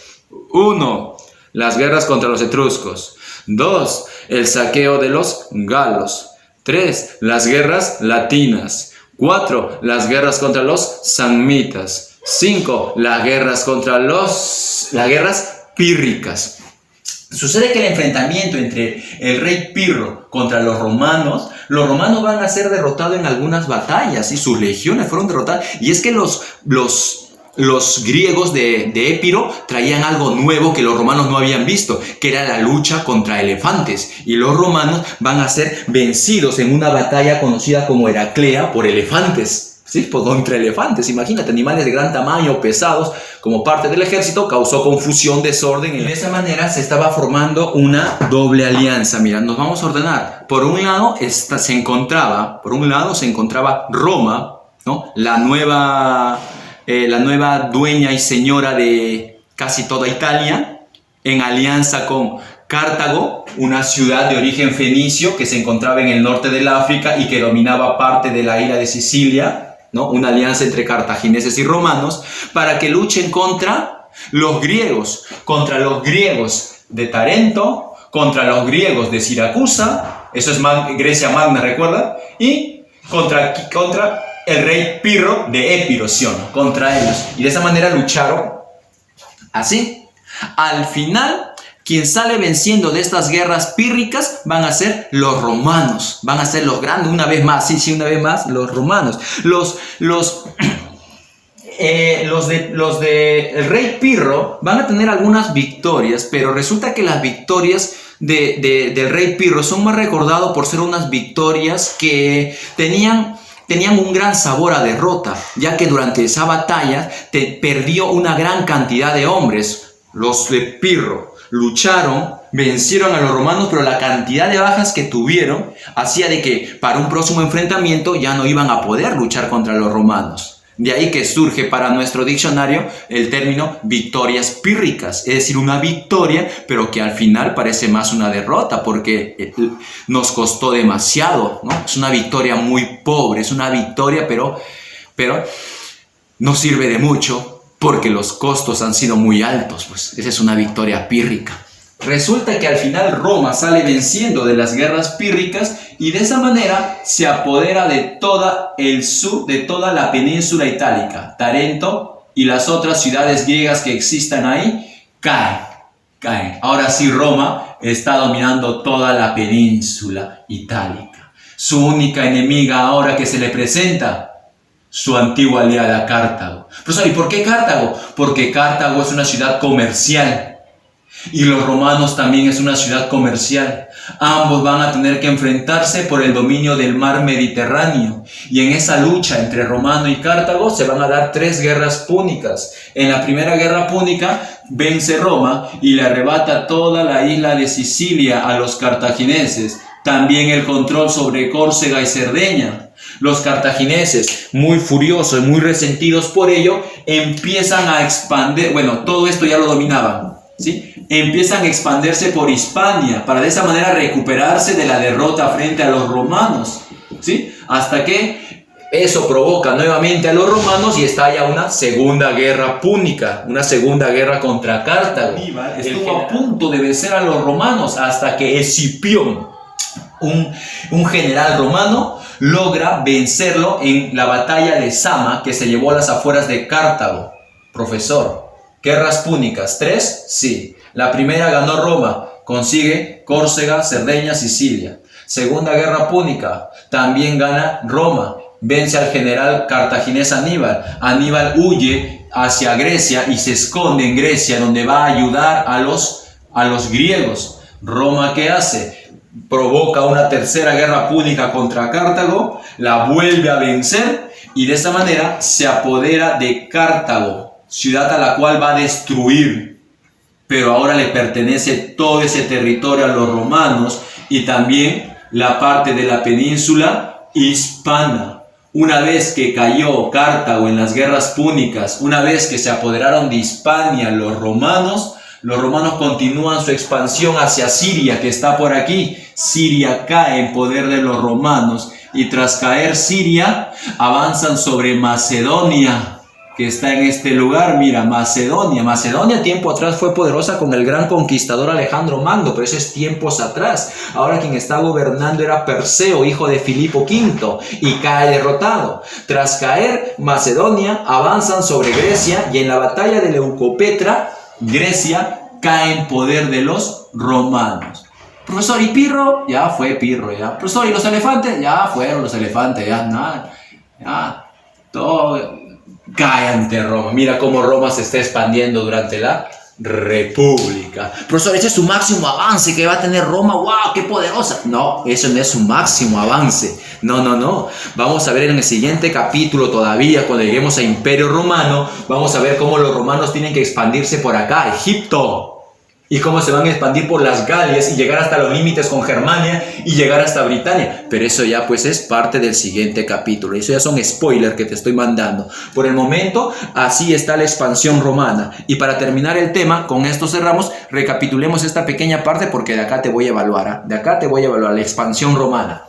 1. Las guerras contra los etruscos. 2. El saqueo de los galos. 3. Las guerras latinas. 4. Las guerras contra los samnitas. 5. Las guerras pírricas. Sucede que el enfrentamiento entre el rey Pirro contra los romanos van a ser derrotados en algunas batallas y sus legiones fueron derrotadas. Y es que los griegos de Épiro traían algo nuevo que los romanos no habían visto, que era la lucha contra elefantes. Y los romanos van a ser vencidos en una batalla conocida como Heraclea por elefantes. Sí, pues contra elefantes, imagínate, animales de gran tamaño, pesados, como parte del ejército, causó confusión, desorden. Y de esa manera se estaba formando una doble alianza. Mira, nos vamos a ordenar. Por un lado se encontraba Roma, ¿no? La nueva dueña y señora de casi toda Italia, en alianza con Cartago, una ciudad de origen fenicio que se encontraba en el norte del África y que dominaba parte de la isla de Sicilia, ¿no? Una alianza entre cartagineses y romanos para que luchen contra los griegos de Tarento, contra los griegos de Siracusa, eso es Grecia Magna, recuerda, y contra el rey Pirro de Épiro, contra ellos. Y de esa manera lucharon así. Al final, quien sale venciendo de estas guerras pírricas van a ser los romanos, van a ser los grandes, una vez más, los romanos. El rey Pirro van a tener algunas victorias, pero resulta que las victorias del rey Pirro son más recordados por ser unas victorias que tenían un gran sabor a derrota, ya que durante esa batalla perdió una gran cantidad de hombres. Los de Pirro lucharon, vencieron a los romanos, pero la cantidad de bajas que tuvieron hacía de que para un próximo enfrentamiento ya no iban a poder luchar contra los romanos. De ahí que surge para nuestro diccionario el término victorias pírricas, es decir, una victoria, pero que al final parece más una derrota porque nos costó demasiado, ¿no? Es una victoria muy pobre, es una victoria, pero no sirve de mucho porque los costos han sido muy altos, pues esa es una victoria pírrica. Resulta que al final Roma sale venciendo de las guerras pírricas y de esa manera se apodera de toda el sur, de toda la península itálica. Tarento y las otras ciudades griegas que existan ahí caen. Ahora sí Roma está dominando toda la península itálica. Su única enemiga ahora que se le presenta, su antigua aliada Cartago. Profesor, ¿y por qué Cartago? Porque Cartago es una ciudad comercial. Y los romanos también es una ciudad comercial. Ambos van a tener que enfrentarse por el dominio del mar Mediterráneo. Y en esa lucha entre Romano y Cartago se van a dar 3 guerras púnicas. En la primera guerra púnica vence Roma y le arrebata toda la isla de Sicilia a los cartagineses. También el control sobre Córcega y Cerdeña. Los cartagineses, muy furiosos y muy resentidos por ello, empiezan a expandir, todo esto ya lo dominaban, ¿sí? Empiezan a expandirse por Hispania para de esa manera recuperarse de la derrota frente a los romanos, ¿sí? Hasta que eso provoca nuevamente a los romanos y estalla una segunda guerra púnica, una segunda guerra contra Cartago. Estuvo a punto de vencer a los romanos hasta que Escipión, un general romano, logra vencerlo en la batalla de Zama, que se llevó a las afueras de Cartago. Profesor, guerras púnicas, 3, sí. La primera ganó Roma, consigue Córcega, Cerdeña, Sicilia. Segunda guerra púnica, también gana Roma, vence al general cartaginés Aníbal. Aníbal huye hacia Grecia y se esconde en Grecia, donde va a ayudar a los griegos. Roma, ¿qué hace? Provoca una tercera guerra púnica contra Cartago, la vuelve a vencer y de esa manera se apodera de Cartago, ciudad a la cual va a destruir. Pero ahora le pertenece todo ese territorio a los romanos y también la parte de la península hispana. Una vez que cayó Cartago en las guerras púnicas, una vez que se apoderaron de Hispania los romanos continúan su expansión hacia Siria, que está por aquí. Siria cae en poder de los romanos y tras caer Siria, avanzan sobre Macedonia. que está en este lugar, mira, Macedonia. Macedonia tiempo atrás fue poderosa con el gran conquistador Alejandro Magno, pero eso es tiempos atrás. Ahora quien está gobernando era Perseo, hijo de Filipo V, y cae derrotado. Tras caer Macedonia, avanzan sobre Grecia y en la batalla de Leucopetra, Grecia cae en poder de los romanos. Profesor, ¿y Pirro? Ya fue Pirro, ya. Profesor, ¿y los elefantes? Ya fueron los elefantes, ya nada. Ya, todo cae ante Roma. Mira cómo Roma se está expandiendo durante la República. Profesor, ese es su máximo avance que va a tener Roma. ¡Wow! ¡Qué poderosa! No, eso no es su máximo avance. No. Vamos a ver en el siguiente capítulo todavía, cuando lleguemos a Imperio Romano, vamos a ver cómo los romanos tienen que expandirse por acá, Egipto. Y cómo se van a expandir por las Galias y llegar hasta los límites con Germania y llegar hasta Britania. Pero eso ya pues es parte del siguiente capítulo. Eso ya son spoilers que te estoy mandando. Por el momento, así está la expansión romana. Y para terminar el tema, con esto cerramos, recapitulemos esta pequeña parte porque de acá te voy a evaluar. ¿Eh? De acá te voy a evaluar la expansión romana.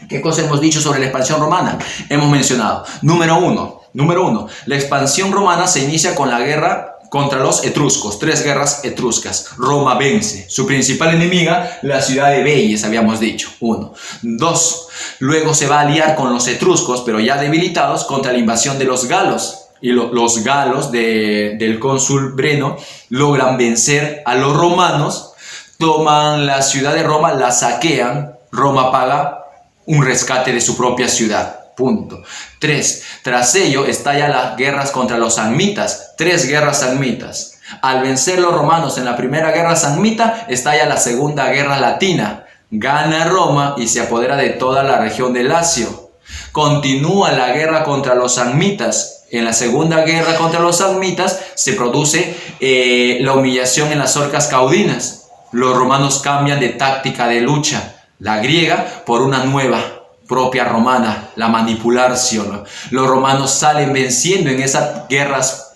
¿Qué cosa hemos dicho sobre la expansión romana? Hemos mencionado, número uno, la expansión romana se inicia con la guerra contra los etruscos, 3 guerras etruscas. Roma vence. Su principal enemiga, la ciudad de Veies, habíamos dicho. 1. 2. Luego se va a aliar con los etruscos, pero ya debilitados, contra la invasión de los galos. Y los galos del cónsul Breno logran vencer a los romanos, toman la ciudad de Roma, la saquean, Roma paga un rescate de su propia ciudad. Punto. 3. Tras ello estallan las guerras contra los samnitas. 3 guerras samnitas. Al vencer los romanos en la primera guerra samnita, estalla la segunda guerra latina. Gana Roma y se apodera de toda la región de Lacio. Continúa la guerra contra los samnitas. En la segunda guerra contra los samnitas se produce la humillación en las orcas caudinas. Los romanos cambian de táctica de lucha, la griega por una nueva, propia romana, la manipulación. Los romanos salen venciendo en esas guerras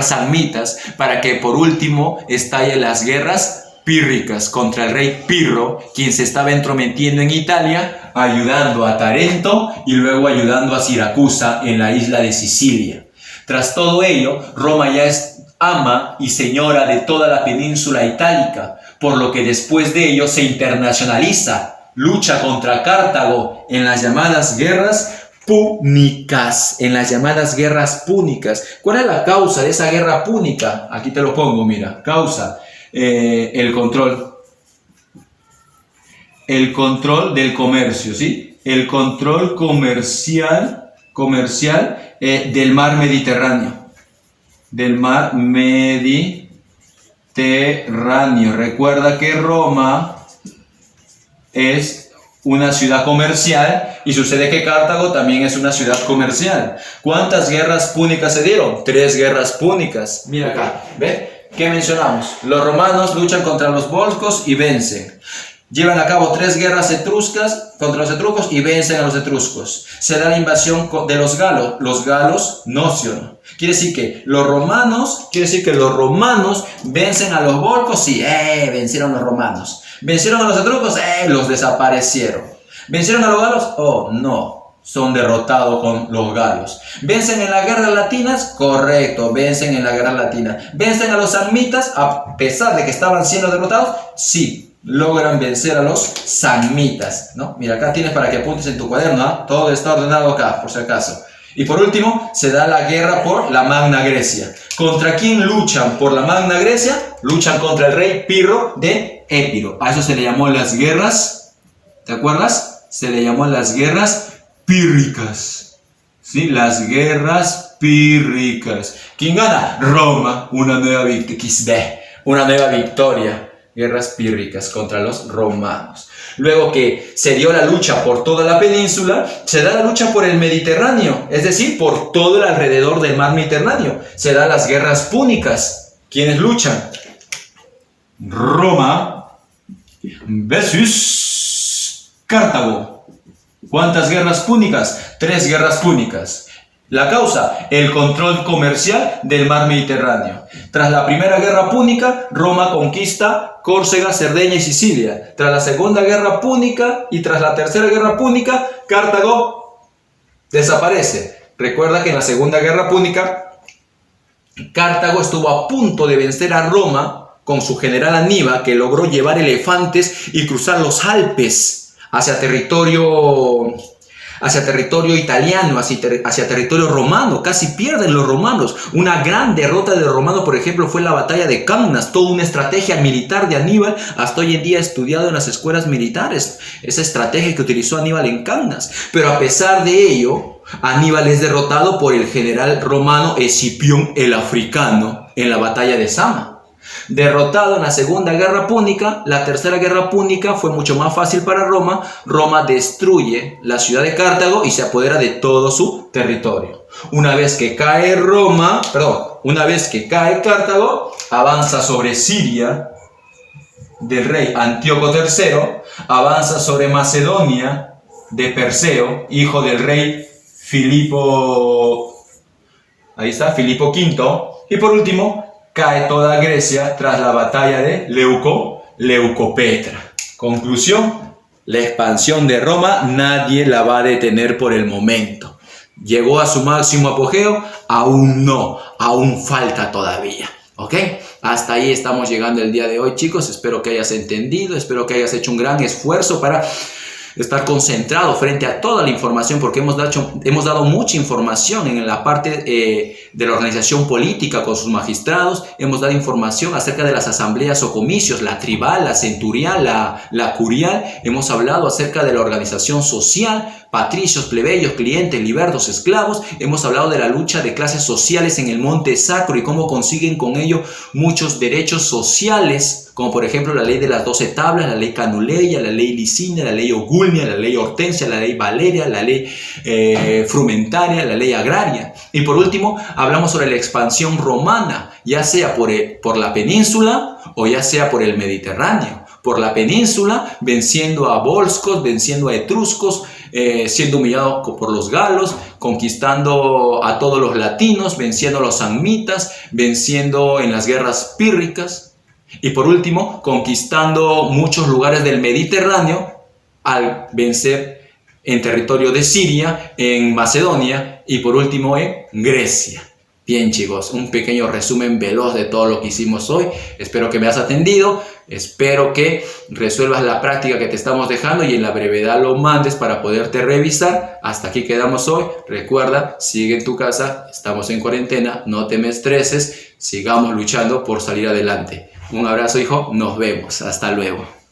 samnitas para que por último estallen las guerras pírricas contra el rey Pirro, quien se estaba entrometiendo en Italia, ayudando a Tarento y luego ayudando a Siracusa en la isla de Sicilia. Tras todo ello, Roma ya es ama y señora de toda la península itálica, por lo que después de ello se internacionaliza. Lucha contra Cartago en las llamadas guerras púnicas. ¿Cuál es la causa de esa guerra púnica? Aquí te lo pongo, mira. Causa, el control del comercio, ¿sí? El control comercial del mar Mediterráneo. Recuerda que Roma es una ciudad comercial y sucede que Cartago también es una ciudad comercial. ¿Cuántas guerras púnicas se dieron? 3 guerras púnicas. Mira acá, ¿ve? ¿Qué mencionamos? Los romanos luchan contra los volscos y vencen. Llevan a cabo 3 guerras etruscas contra los etruscos y vencen a los etruscos. Se da la invasión de los galos. Los galos noción. Quiere decir que los romanos vencen a los volscos y vencieron los romanos. ¿Vencieron a los etruscos? Los desaparecieron. ¿Vencieron a los galos? Oh, no. Son derrotados con los galos. ¿Vencen en las guerras latinas? Correcto, vencen en la guerra latina. ¿Vencen a los samnitas a pesar de que estaban siendo derrotados? Sí, logran vencer a los samnitas, ¿no? Mira, acá tienes para que apuntes en tu cuaderno, ¿eh? Todo está ordenado acá, por si acaso. Y por último, se da la guerra por la Magna Grecia. ¿Contra quién luchan por la Magna Grecia? Luchan contra el rey Pirro de Épiro. A eso se le llamó las guerras, ¿te acuerdas? Se le llamó las guerras pírricas. ¿Sí? Las guerras pírricas. ¿Quién gana? Roma. Una nueva victoria. Guerras pírricas contra los romanos. Luego que se dio la lucha por toda la península, se da la lucha por el Mediterráneo, es decir, por todo el alrededor del mar Mediterráneo. Se dan las guerras púnicas. ¿Quiénes luchan? Roma versus Cartago. ¿Cuántas guerras púnicas? 3 guerras púnicas. La causa, el control comercial del mar Mediterráneo. Tras la primera guerra púnica, Roma conquista Córcega, Cerdeña y Sicilia. Tras la segunda guerra púnica y tras la tercera guerra púnica, Cartago desaparece. Recuerda que en la Segunda Guerra Púnica, Cartago estuvo a punto de vencer a Roma con su general Aníbal, que logró llevar elefantes y cruzar los Alpes hacia territorio italiano, hacia territorio romano. Casi pierden los romanos. Una gran derrota de los romanos, por ejemplo, fue la batalla de Cannas, toda una estrategia militar de Aníbal, hasta hoy en día estudiado en las escuelas militares, esa estrategia que utilizó Aníbal en Cannas. Pero a pesar de ello, Aníbal es derrotado por el general romano Escipión el Africano en la batalla de Zama. Derrotado en la Segunda Guerra Púnica, la Tercera Guerra Púnica fue mucho más fácil para Roma. Roma destruye la ciudad de Cartago y se apodera de todo su territorio. Una vez que cae Cartago, avanza sobre Siria del rey Antíoco III, avanza sobre Macedonia de Perseo, hijo del rey Filipo V, y por último cae toda Grecia tras la batalla de Leucopetra. Conclusión: la expansión de Roma nadie la va a detener por el momento. ¿Llegó a su máximo apogeo? Aún no, aún falta todavía. ¿Ok? Hasta ahí estamos llegando el día de hoy, chicos. Espero que hayas entendido, espero que hayas hecho un gran esfuerzo para estar concentrado frente a toda la información, porque hemos dado mucha información en la parte de la organización política con sus magistrados. Hemos dado información acerca de las asambleas o comicios, la tribal, la centurial, la curial. Hemos hablado acerca de la organización social, patricios, plebeyos, clientes, libertos, esclavos. Hemos hablado de la lucha de clases sociales en el Monte Sacro y cómo consiguen con ello muchos derechos sociales, como por ejemplo la ley de las 12 tablas, la ley Canuleia, la ley Licina, la ley Ogulnia, la ley Hortensia, la ley Valeria, la ley Frumentaria, la ley Agraria. Y por último, hablamos sobre la expansión romana, ya sea por la península o ya sea por el Mediterráneo. Por la península, venciendo a volscos, venciendo a etruscos, siendo humillado por los galos, conquistando a todos los latinos, venciendo a los samnitas, venciendo en las guerras pírricas. Y por último, conquistando muchos lugares del Mediterráneo al vencer en territorio de Siria, en Macedonia y por último en Grecia. Bien, chicos, un pequeño resumen veloz de todo lo que hicimos hoy. Espero que me hayas atendido, espero que resuelvas la práctica que te estamos dejando y en la brevedad lo mandes para poderte revisar. Hasta aquí quedamos hoy. Recuerda, sigue en tu casa, estamos en cuarentena, no te me estreses, sigamos luchando por salir adelante. Un abrazo, hijo, nos vemos, hasta luego.